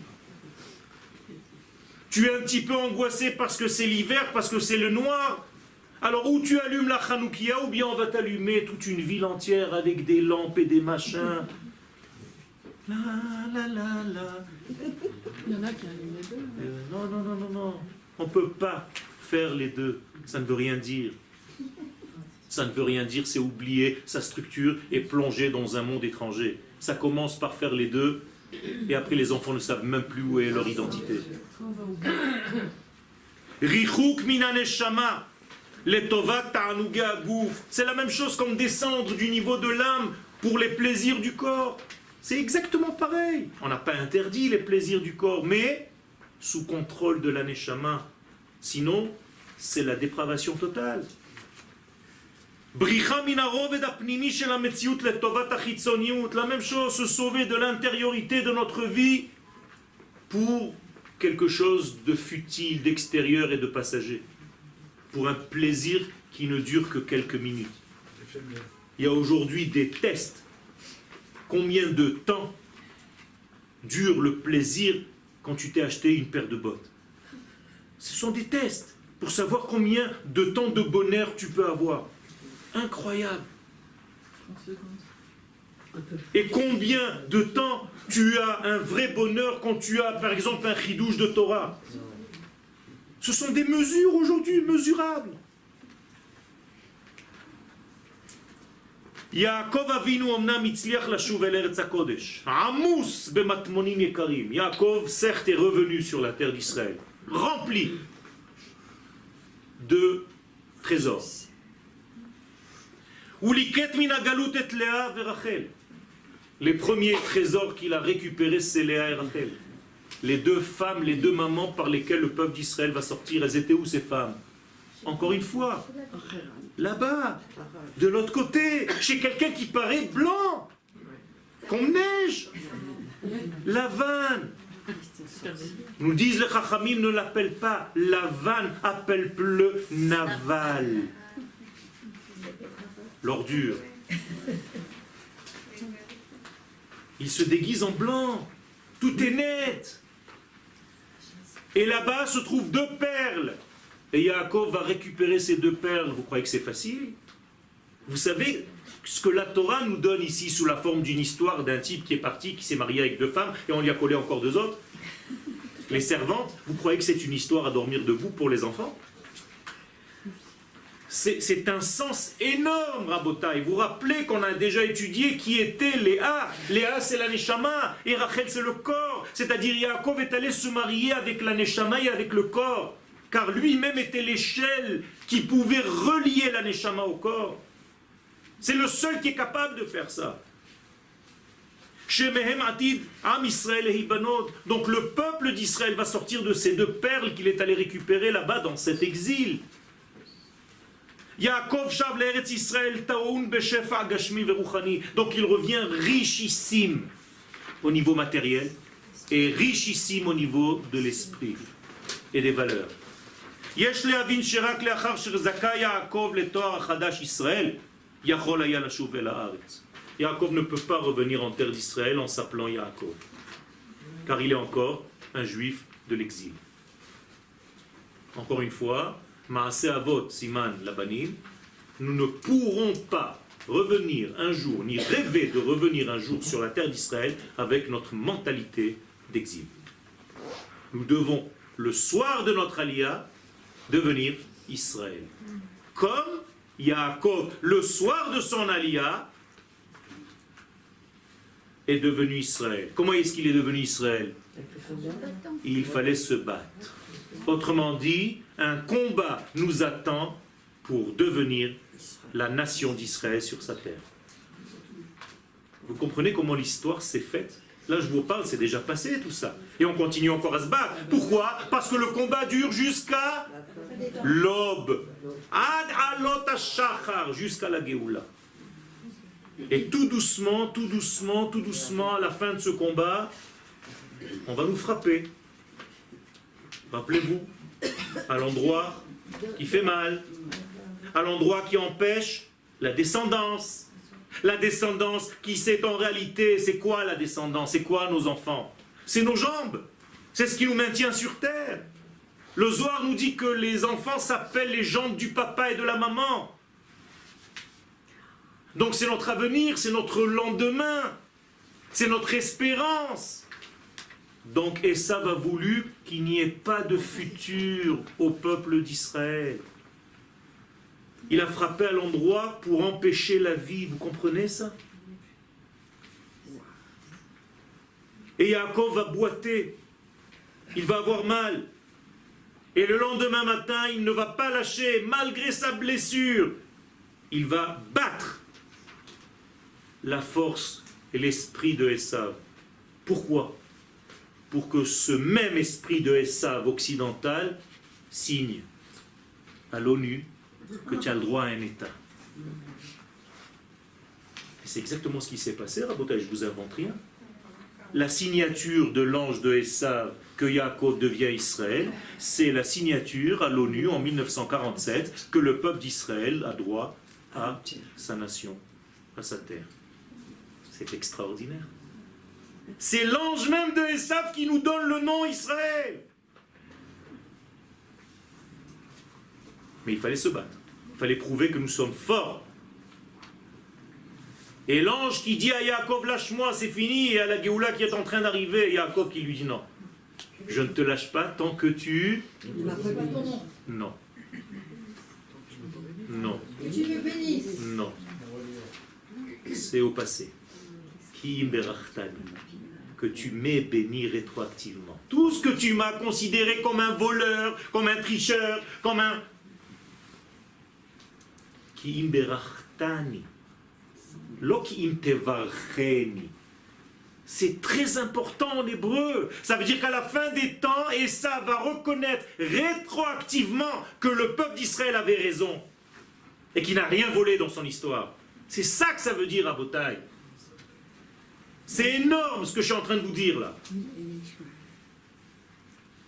Tu es un petit peu angoissé parce que c'est l'hiver, parce que c'est le noir. Alors, ou tu allumes la Hanoukia, ou bien on va t'allumer toute une ville entière avec des lampes et des machins. La, la, la, la. Il y en a qui allument les deux. Non, non, non, non, non. On ne peut pas faire les deux. Ça ne veut rien dire. Ça ne veut rien dire, c'est oublier sa structure et plonger dans un monde étranger. Ça commence par faire les deux, et après les enfants ne savent même plus où est leur identité. Richouk minaneshama, letovat ta'anuga gouf. C'est la même chose comme descendre du niveau de l'âme pour les plaisirs du corps. C'est exactement pareil. On n'a pas interdit les plaisirs du corps, mais sous contrôle de l'aneshama. Sinon, c'est la dépravation totale. La même chose, se sauver de l'intériorité de notre vie pour quelque chose de futile, d'extérieur et de passager. Pour un plaisir qui ne dure que quelques minutes. Il y a aujourd'hui des tests. Combien de temps dure le plaisir quand tu t'es acheté une paire de bottes? Ce sont des tests pour savoir combien de temps de bonheur tu peux avoir. Incroyable. Et combien de temps tu as un vrai bonheur quand tu as, par exemple, un chidouche de Torah? Ce sont des mesures aujourd'hui, mesurables. Yaakov Avinu omnam itzliach lashuv el eretz hakodesh. Amus bematmonim yekarim. Yaakov, certes, est revenu sur la terre d'Israël, rempli de trésors. Les premiers trésors qu'il a récupérés, c'est Léa et Rachel. Les deux femmes, les deux mamans par lesquelles le peuple d'Israël va sortir. Elles étaient où ces femmes? Encore une fois, là-bas, de l'autre côté, chez quelqu'un qui paraît blanc, comme neige. Lavan. Nous disent les Chachamim ne l'appellent pas Lavan, appelle-le Naval. L'ordure. Il se déguise en blanc. Tout est net. Et là-bas se trouvent deux perles. Et Yaakov va récupérer ces deux perles. Vous croyez que c'est facile? Vous savez ce que la Torah nous donne ici sous la forme d'une histoire d'un type qui est parti, qui s'est marié avec deux femmes, et on lui a collé encore deux autres. Les servantes, vous croyez que c'est une histoire à dormir debout pour les enfants? C'est un sens énorme, Rabotai. Vous vous rappelez qu'on a déjà étudié qui était Léa. Léa, c'est la Neshama, et Rachel, c'est le corps. C'est-à-dire, Yaakov est allé se marier avec la Neshama et avec le corps. Car lui-même était l'échelle qui pouvait relier la Neshama au corps. C'est le seul qui est capable de faire ça. Donc le peuple d'Israël va sortir de ces deux perles qu'il est allé récupérer là-bas dans cet exil. Yaakov shav l'Eretz Israël taoun beshefa gashmi veruchani. Donc il revient richissime au niveau matériel et richissime au niveau de l'esprit et des valeurs. Yesh lehavin sherak leachar shezaka Yaakov letoar hadash Israël yachol haya lashuv el haaretz. Yaakov ne peut pas revenir en terre d'Israël en s'appelant Yaakov, car il est encore un juif de l'exil. Encore une fois, Maaseh Avot Siman Labanim, nous ne pourrons pas revenir un jour, ni rêver de revenir un jour sur la terre d'Israël avec notre mentalité d'exil. Nous devons, le soir de notre Aliyah, devenir Israël. Comme Yaakov, le soir de son Aliyah, est devenu Israël. Comment est-ce qu'il est devenu Israël? Il fallait se battre. Autrement dit, un combat nous attend pour devenir la nation d'Israël sur sa terre. Vous comprenez comment l'histoire s'est faite? Là, je vous parle, c'est déjà passé tout ça. Et on continue encore à se battre. Pourquoi? Parce que le combat dure jusqu'à l'aube. Ad alot hashachar, jusqu'à la Géoula. Et tout doucement, tout doucement, tout doucement, à la fin de ce combat, on va nous frapper. Rappelez-vous, à l'endroit qui fait mal, à l'endroit qui empêche la descendance. La descendance qui c'est en réalité, c'est quoi la descendance? C'est quoi nos enfants? C'est nos jambes. C'est ce qui nous maintient sur terre. Le Zohar nous dit que les enfants s'appellent les jambes du papa et de la maman. Donc c'est notre avenir, c'est notre lendemain, c'est notre espérance. Donc Esav a voulu qu'il n'y ait pas de futur au peuple d'Israël. Il a frappé à l'endroit pour empêcher la vie, vous comprenez ça? Et Yaakov va boiter, il va avoir mal. Et le lendemain matin, il ne va pas lâcher, malgré sa blessure. Il va battre la force et l'esprit de Esav. Pourquoi? Pour que ce même esprit de Esav occidental signe à l'ONU que tu as le droit à un État. Et c'est exactement ce qui s'est passé, Rabotai, je vous invente rien. La signature de l'ange de Esav que Yaakov devient Israël, c'est la signature à l'ONU en 1947 que le peuple d'Israël a droit à sa nation, à sa terre. C'est extraordinaire. C'est l'ange même de Esav qui nous donne le nom Israël. Mais il fallait se battre. Il fallait prouver que nous sommes forts. Et l'ange qui dit à Yaakov, lâche-moi, c'est fini, et à la Géoula qui est en train d'arriver, Yaakov qui lui dit non. Je ne te lâche pas tant que tu... Non. Non. Que tu me bénisses. Non. C'est au passé. Ki imberachtan, que tu m'aies béni rétroactivement. Tout ce que tu m'as considéré comme un voleur, comme un tricheur, comme un... Ki imberachtan. C'est très important en hébreu. Ça veut dire qu'à la fin des temps, Esav va reconnaître rétroactivement que le peuple d'Israël avait raison et qu'il n'a rien volé dans son histoire. C'est ça que ça veut dire, Rabotai. C'est énorme ce que je suis en train de vous dire là.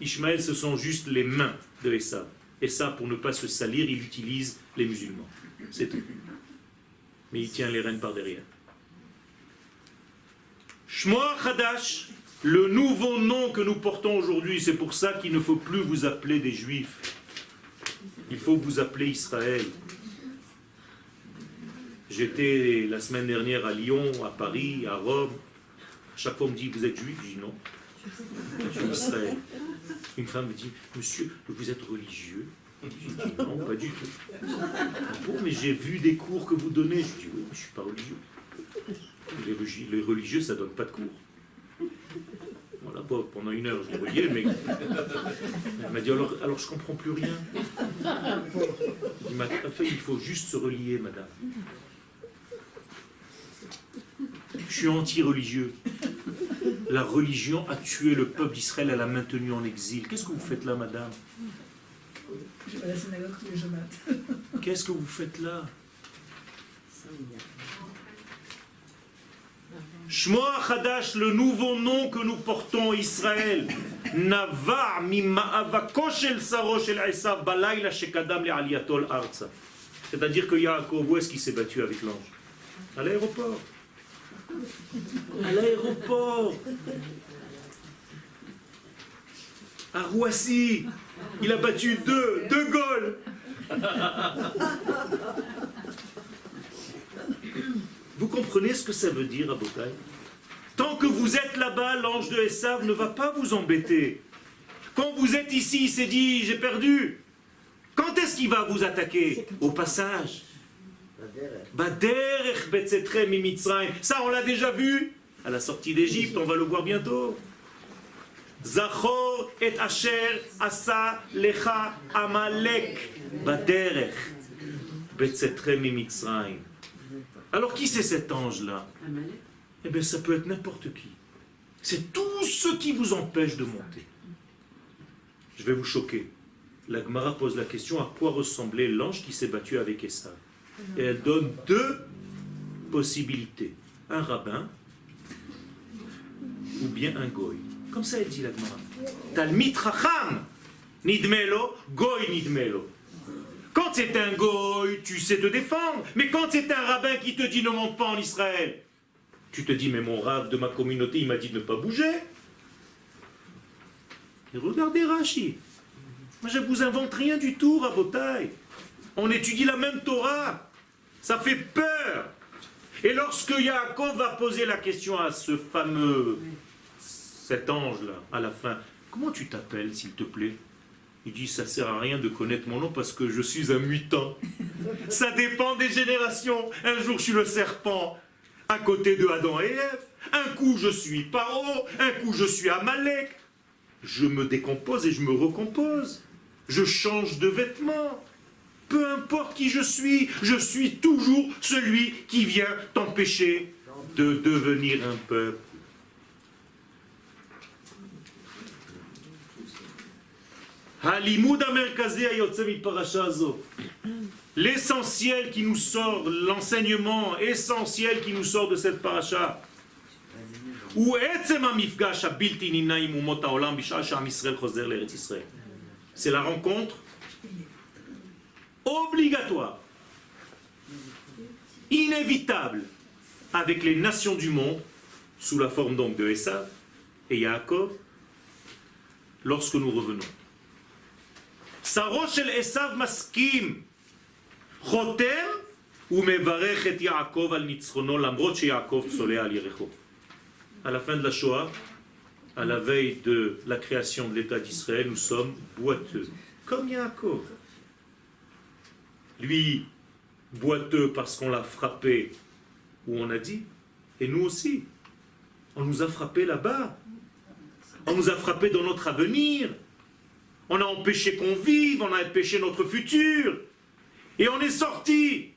Ishmaël, ce sont juste les mains de Esav. Et ça, pour ne pas se salir, il utilise les musulmans. C'est tout. Mais il tient les rênes par derrière. Shmoa Chadash, le nouveau nom que nous portons aujourd'hui, c'est pour ça qu'il ne faut plus vous appeler des Juifs. Il faut vous appeler Israël. J'étais la semaine dernière à Lyon, à Paris, à Rome. À chaque fois on me dit, vous êtes juif? Je dis non. Je suis Israël. Une femme me dit, monsieur, vous êtes religieux? Je dis non, pas du tout. Bon, mais j'ai vu des cours que vous donnez. Je dis oui, mais je ne suis pas religieux. Les religieux, ça ne donne pas de cours. Voilà, pendant une heure, je les voyais, mais elle m'a dit alors je ne comprends plus rien. Il faut juste se relier, madame. Je suis anti-religieux. La religion a tué le peuple d'Israël, elle l'a maintenu en exil. Qu'est-ce que vous faites là, madame? Je vais à la synagogue tous les jours matin. Qu'est-ce que vous faites là? Shmoa Chadash, le nouveau nom que nous portons, Israël. Navar mima'avako shel saro shel Esav balayla shekadam le'aliyatol arza. C'est-à-dire que Yaakov, où est-ce qu'il s'est battu avec l'ange? À l'aéroport. À l'aéroport. À Roissy. Il a battu De Gaulle. Vous comprenez ce que ça veut dire, Rabotai? Tant que vous êtes là-bas, l'ange de Esav ne va pas vous embêter. Quand vous êtes ici, il s'est dit, j'ai perdu. Quand est-ce qu'il va vous attaquer? Au passage. Baderech betzetrem mimitzrayim. Ça, on l'a déjà vu à la sortie d'Égypte, on va le voir bientôt. Zachor et asher asa lecha amalek. Baderech betzetrem mimitzrayim. Alors qui c'est cet ange-là? Eh bien, ça peut être n'importe qui. C'est tout ce qui vous empêche de monter. Je vais vous choquer. La Gemara pose la question, à quoi ressemblait l'ange qui s'est battu avec Esav? Et elle donne deux possibilités. Un rabbin ou bien un goy. Comme ça elle dit la Gemara. Talmid chacham nidmelo, goy nidmelo. Quand c'est un goy, tu sais te défendre. Mais quand c'est un rabbin qui te dit ne monte pas en Israël, tu te dis mais mon rave de ma communauté il m'a dit de ne pas bouger. Et regardez Rashi. Moi je ne vous invente rien du tout, Rabotai. On étudie la même Torah. Ça fait peur. Et lorsque Yaakov va poser la question à ce fameux, cet ange-là, à la fin, comment tu t'appelles, s'il te plaît? Il dit, ça ne sert à rien de connaître mon nom parce que je suis un mutant. Ça dépend des générations. Un jour, je suis le serpent à côté de Adam et Ève. Un coup, je suis Paro. Un coup, je suis Amalek. Je me décompose et je me recompose. Je change de vêtements. Peu importe qui je suis toujours celui qui vient t'empêcher de devenir un peuple. L'essentiel qui nous sort, l'enseignement essentiel qui nous sort de cette paracha, c'est la rencontre obligatoire, inévitable, avec les nations du monde, sous la forme donc de Esav et Yaakov, lorsque nous revenons. Saro shel Esav maskim, chotem umevarech et Yaakov al nitzchono, lamrot she Yaakov tsolea al Yericho. À la fin de la Shoah, à la veille de la création de l'État d'Israël, nous sommes boiteux, comme Yaakov. Lui, boiteux parce qu'on l'a frappé, où on a dit, et nous aussi. On nous a frappé là-bas. On nous a frappé dans notre avenir. On a empêché qu'on vive, on a empêché notre futur. Et on est sorti.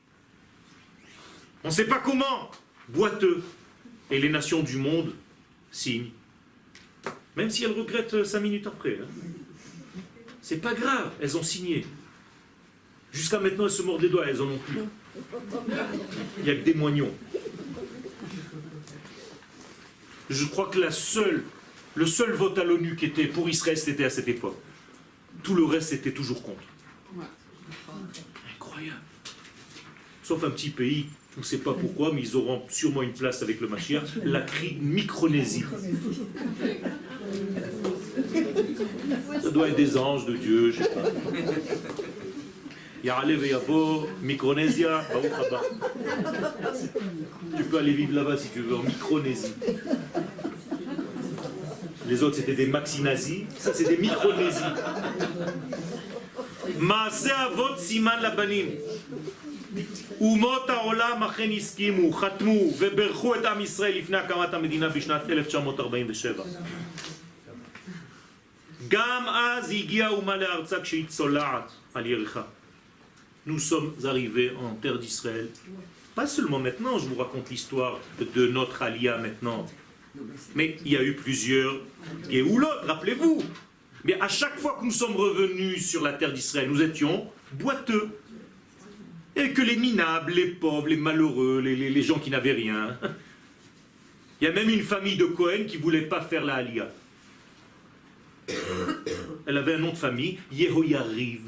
On ne sait pas comment. Boiteux. Et les nations du monde signent. Même si elles regrettent 5 minutes après. C'est pas grave, elles ont signé. Jusqu'à maintenant, elles se mordent les doigts, elles en ont plus. Il n'y a que des moignons. Je crois que le seul vote à l'ONU qui était pour Israël, c'était à cette époque. Tout le reste était toujours contre. Incroyable. Sauf un petit pays, on ne sait pas pourquoi, mais ils auront sûrement une place avec le Mashiach, la Micronésie. Ça doit être des anges de Dieu, je ne sais pas. Ya'alev et Yavo, Micronésia, Baruch haba. Tu peux aller vivre là-bas si tu veux, en Micronésie. Les autres c'était des maxi-nazis, ça c'est des Micronésies. Maaseh avot siman labanim. אומות העולם אכן הסכימו, חתמו וברכו את עם ישראל לפני הקמת המדינה בשנת 1947. גם אז הגיעה האומה לארצה כשהיא צולעת על יריחה. Nous sommes arrivés en terre d'Israël. Pas seulement maintenant, je vous raconte l'histoire de notre Aliyah maintenant. Mais il y a eu plusieurs Géoulot, rappelez-vous. Mais à chaque fois que nous sommes revenus sur la terre d'Israël, nous étions boiteux. Et que les minables, les pauvres, les malheureux, les gens qui n'avaient rien. Il y a même une famille de Cohen qui ne voulait pas faire la Aliyah. Elle avait un nom de famille, Yehoyariv.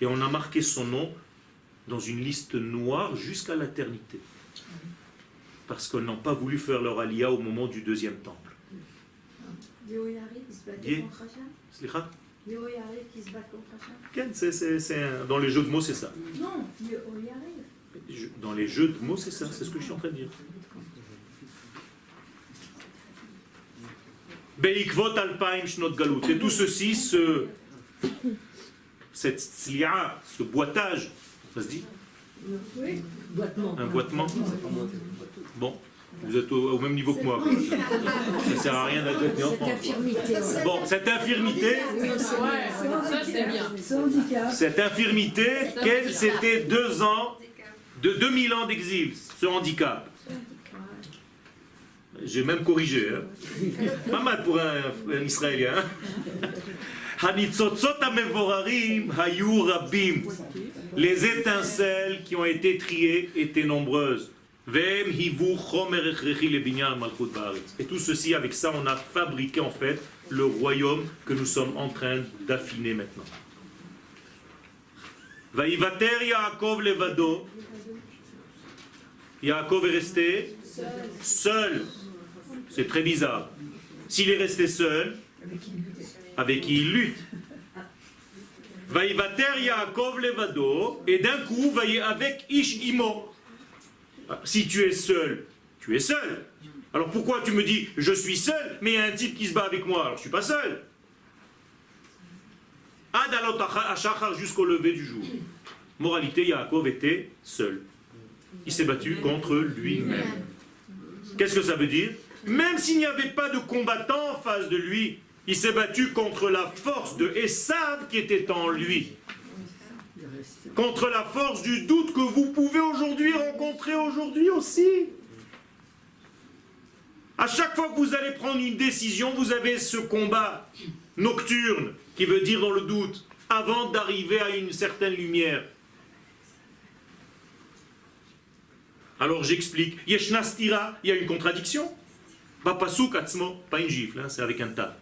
Et on a marqué son nom dans une liste noire jusqu'à l'éternité. Parce qu'ils n'ont pas voulu faire leur Aliyah au moment du deuxième temple. Yehoyariv, il se battait contre Hachem. Slicha? Yehoyariv qui se bat contre Hachem. Dans les jeux de mots, c'est ça. Non, Yehoyariv. Dans les jeux de mots, c'est ça. C'est ce que je suis en train de dire. Beikvot alpaim shnot galut. Et tout ceci, cette tslia, ce boitage, ça se dit? Oui. Un boitement? Bon, vous êtes au même niveau que moi. Ça ne sert à rien d'être né en France. Bon, cette infirmité, Ouais, ça c'est bien. Ce handicap. cette infirmité, quel c'était 2 ans, de 2000 ans d'exil, ce handicap. J'ai même corrigé, hein. Pas mal pour un Israélien. Hanitzotzot hamevorarim hayu rabim. Les étincelles qui ont été triées étaient nombreuses. Vem hivu chomer echrechi lebinyan malchut baaretz. Et tout ceci, avec ça, on a fabriqué en fait le royaume que nous sommes en train d'affiner maintenant. Vaïvater Yaakov levado. Yaakov est resté seul. C'est très bizarre. S'il est resté seul, avec qui il lutte. Vaïvater Yaakov levado. Et d'un coup, voyez, avec Ish Imo. Si tu es seul, tu es seul. Alors pourquoi tu me dis je suis seul, mais il y a un type qui se bat avec moi, alors je ne suis pas seul. Ad alot hashachar, jusqu'au lever du jour. Moralité, Yaakov était seul. Il s'est battu contre lui-même. Qu'est-ce que ça veut dire? Même s'il n'y avait pas de combattant en face de lui, il s'est battu contre la force de Esav qui était en lui. Contre la force du doute que vous pouvez aujourd'hui rencontrer aujourd'hui aussi. À chaque fois que vous allez prendre une décision, vous avez ce combat nocturne, qui veut dire dans le doute, avant d'arriver à une certaine lumière. Alors j'explique. Yeshna stira, il y a une contradiction. Pas pasuk atzmo, pas une gifle, hein, c'est avec un tas.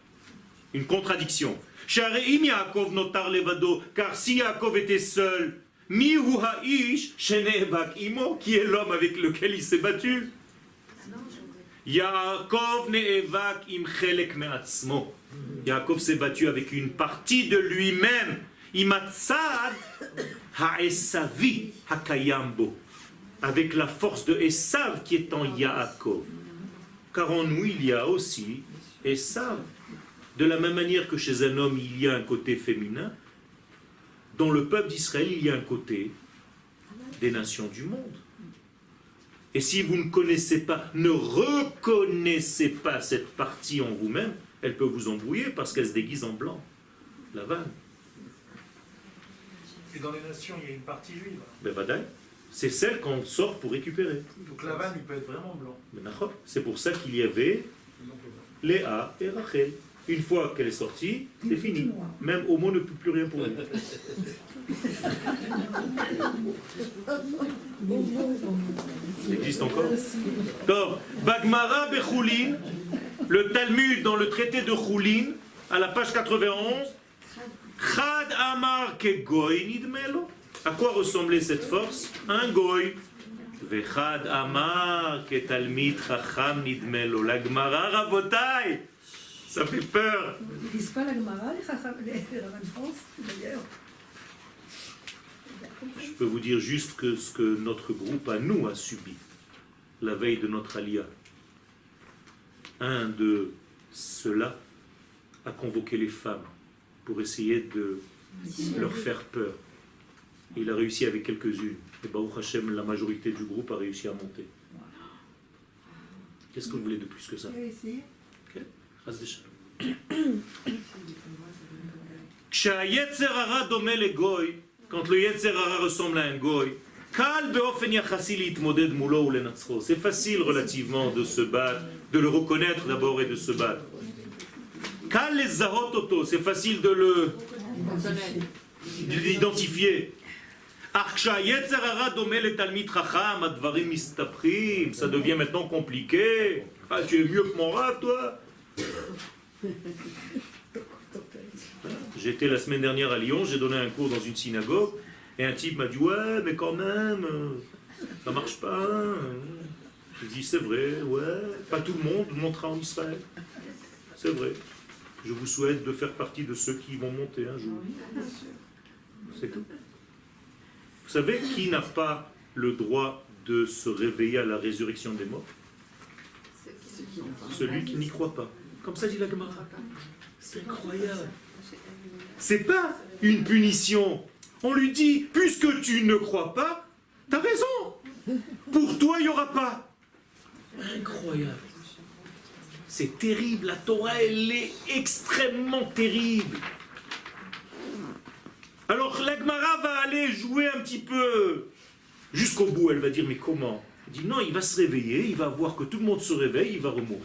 Une contradiction. Shareim Yaakov notar levado, car si Yaakov était seul, mi hu ha'ish shenevak imo, qui est l'homme avec lequel il s'est battu? Yaakov ne'evak im chelek me'atzmo. Yaakov s'est battu avec une partie de lui-même. Imatzad ha'esavi hakayambo. Avec la force de Esav qui est en Yaakov. Car en nous, il y a aussi Esav. De la même manière que chez un homme, il y a un côté féminin, dans le peuple d'Israël, il y a un côté des nations du monde. Et si vous ne connaissez pas, ne reconnaissez pas cette partie en vous-même, elle peut vous embrouiller parce qu'elle se déguise en blanc. La vanne. Et dans les nations, il y a une partie juive. Ben vadaï. C'est celle qu'on sort pour récupérer. Donc la vanne, il peut être vraiment blanc. Ben d'accord. C'est pour ça qu'il y avait Léa et Rachel. Une fois qu'elle est sortie, c'est fini. Même Homo ne peut plus rien pour lui. Ça existe encore. Donc, Bagmara Bechoulin, le Talmud dans le traité de Choulin, à la page 91, Chad Amar ke Goy nidmelo. À quoi ressemblait cette force? Un Goy. Vechad Amar ke Talmid Chacham nidmelo. La Gemara Rabotai. Ça fait peur. Ils disent pas la Gemara, les rabbins de France, d'ailleurs. Je peux vous dire juste que ce que notre groupe à nous a subi la veille de notre alia. Un de ceux-là a convoqué les femmes pour essayer de leur faire peur. Il a réussi avec quelques-unes. Et Baruch Hashem, la majorité du groupe a réussi à monter. Qu'est-ce que vous voulez de plus que ça? Okay. Quand le Yetzer Hara ressemble à un goy, c'est facile relativement de se battre, de le reconnaître d'abord et de se battre. C'est facile de l'identifier. Ça devient maintenant compliqué. Ah, tu es mieux que mon rave, toi? J'étais la semaine dernière à Lyon, j'ai donné un cours dans une synagogue, et un type m'a dit « Ouais, mais quand même, ça marche pas. » J'ai dit « C'est vrai, ouais, pas tout le monde montera en Israël. C'est vrai. Je vous souhaite de faire partie de ceux qui vont monter un jour. » C'est tout. Vous savez qui n'a pas le droit de se réveiller à la résurrection des morts? Celui qui n'y croit pas. Comme ça dit la Gemara. C'est incroyable. C'est pas une punition. On lui dit, puisque tu ne crois pas, t'as raison. Pour toi, il n'y aura pas. Incroyable. C'est terrible. La Torah, elle est extrêmement terrible. Alors la Gemara va aller jouer un petit peu jusqu'au bout. Elle va dire, mais comment? Elle dit, non, il va se réveiller, il va voir que tout le monde se réveille, il va remourir.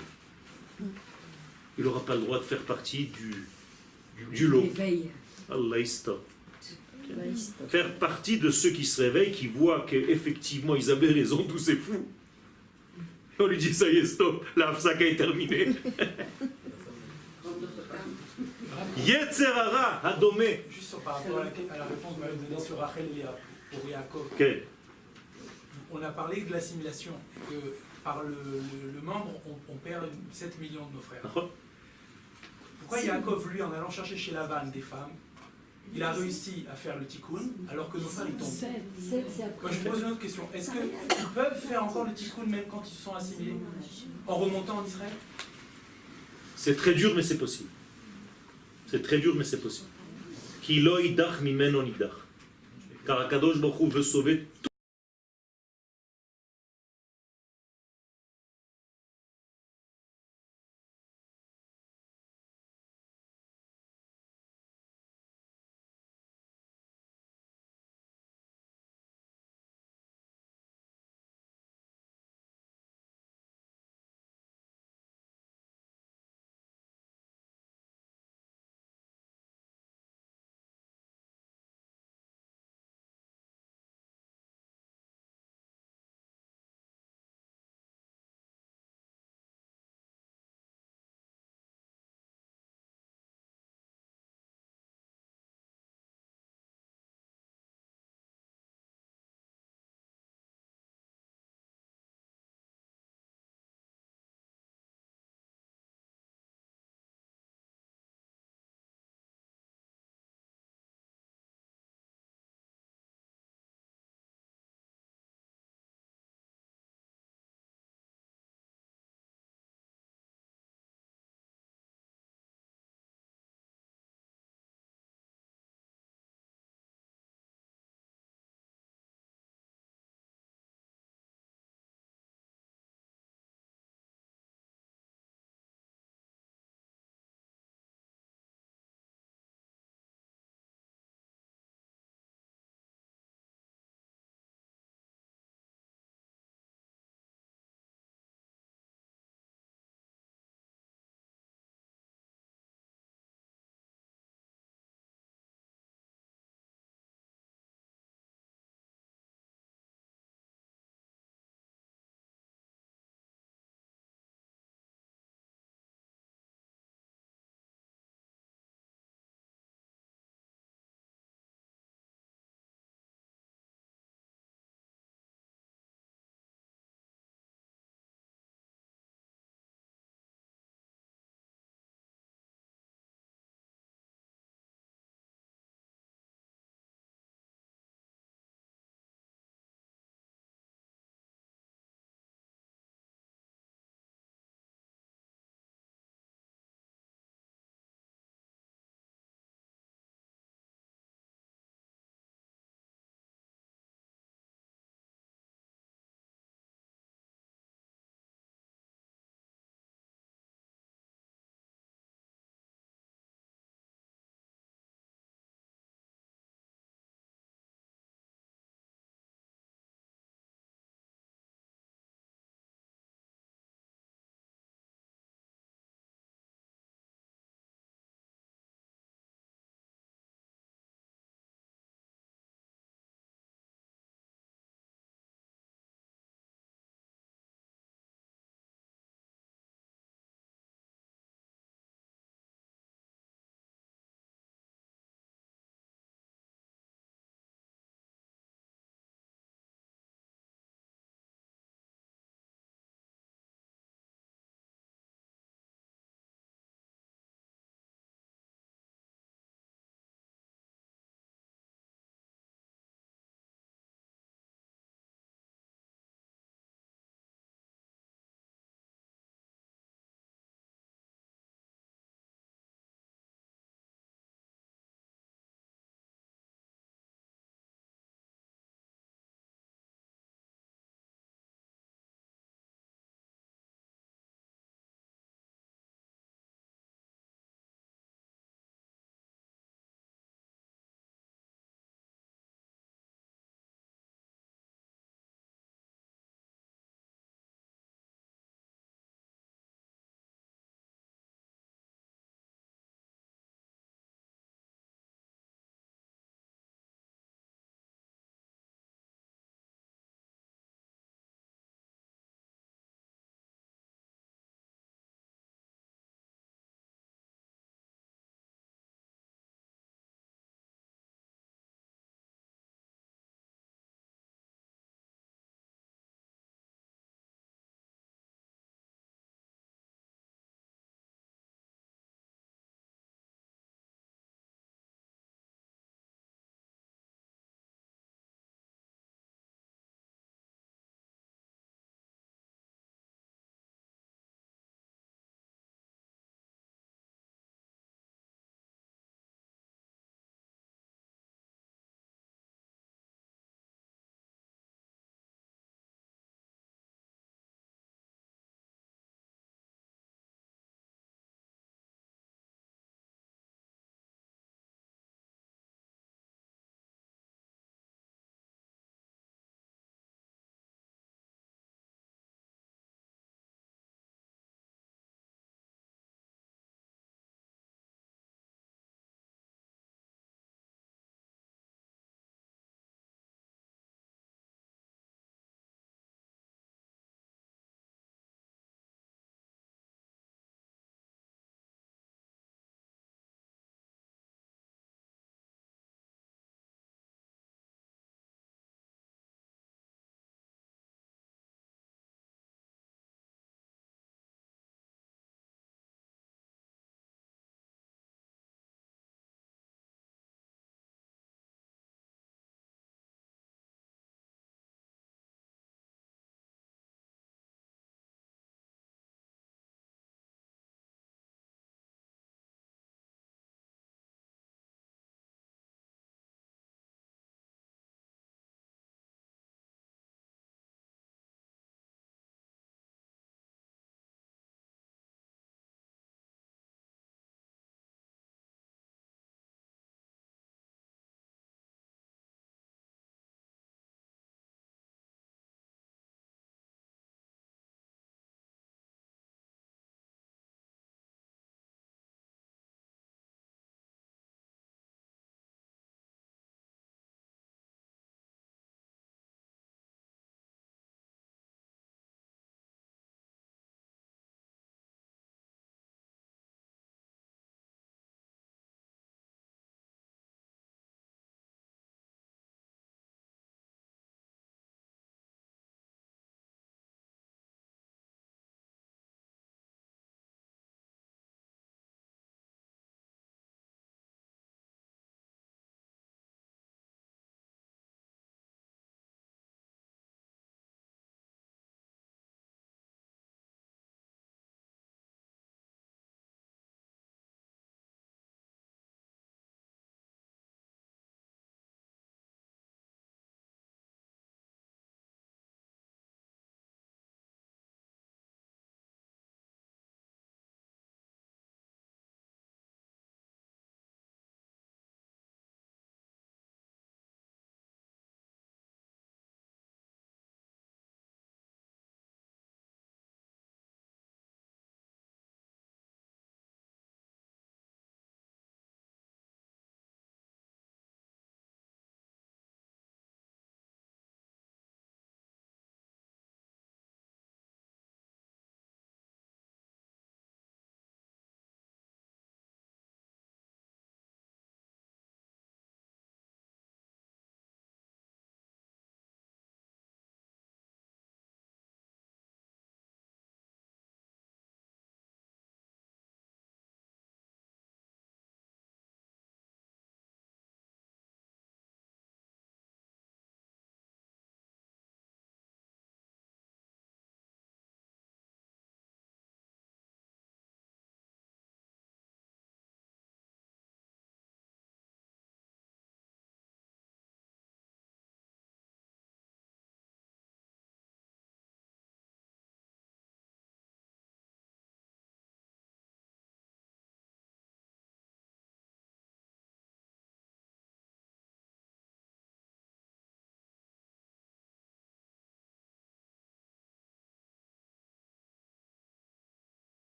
Il n'aura pas le droit de faire partie du lot. Allah stop. Faire partie de ceux qui se réveillent, qui voient qu'effectivement ils avaient raison, tous ces fous. On lui dit, ça y est, stop, la hafsaka est terminée. Yetzerara, Hadomé. Juste par rapport à la réponse que vous m'avez donnée sur Rachel et pour Yaakov. Okay. On a parlé de l'assimilation, que par le membre, on perd 7 millions de nos frères. Pourquoi Yaakov, lui, en allant chercher chez Laban des femmes, il a réussi à faire le tikkun, alors que nos frères, ils tombent? Moi, je pose une autre question. Est-ce qu'ils peuvent faire encore le tikkun même quand ils se sont assimilés, en remontant en Israël? C'est très dur, mais c'est possible. C'est très dur, mais c'est possible. Ki lo idach mimeno nidach. Car Akadosh Baruch Hu veut sauver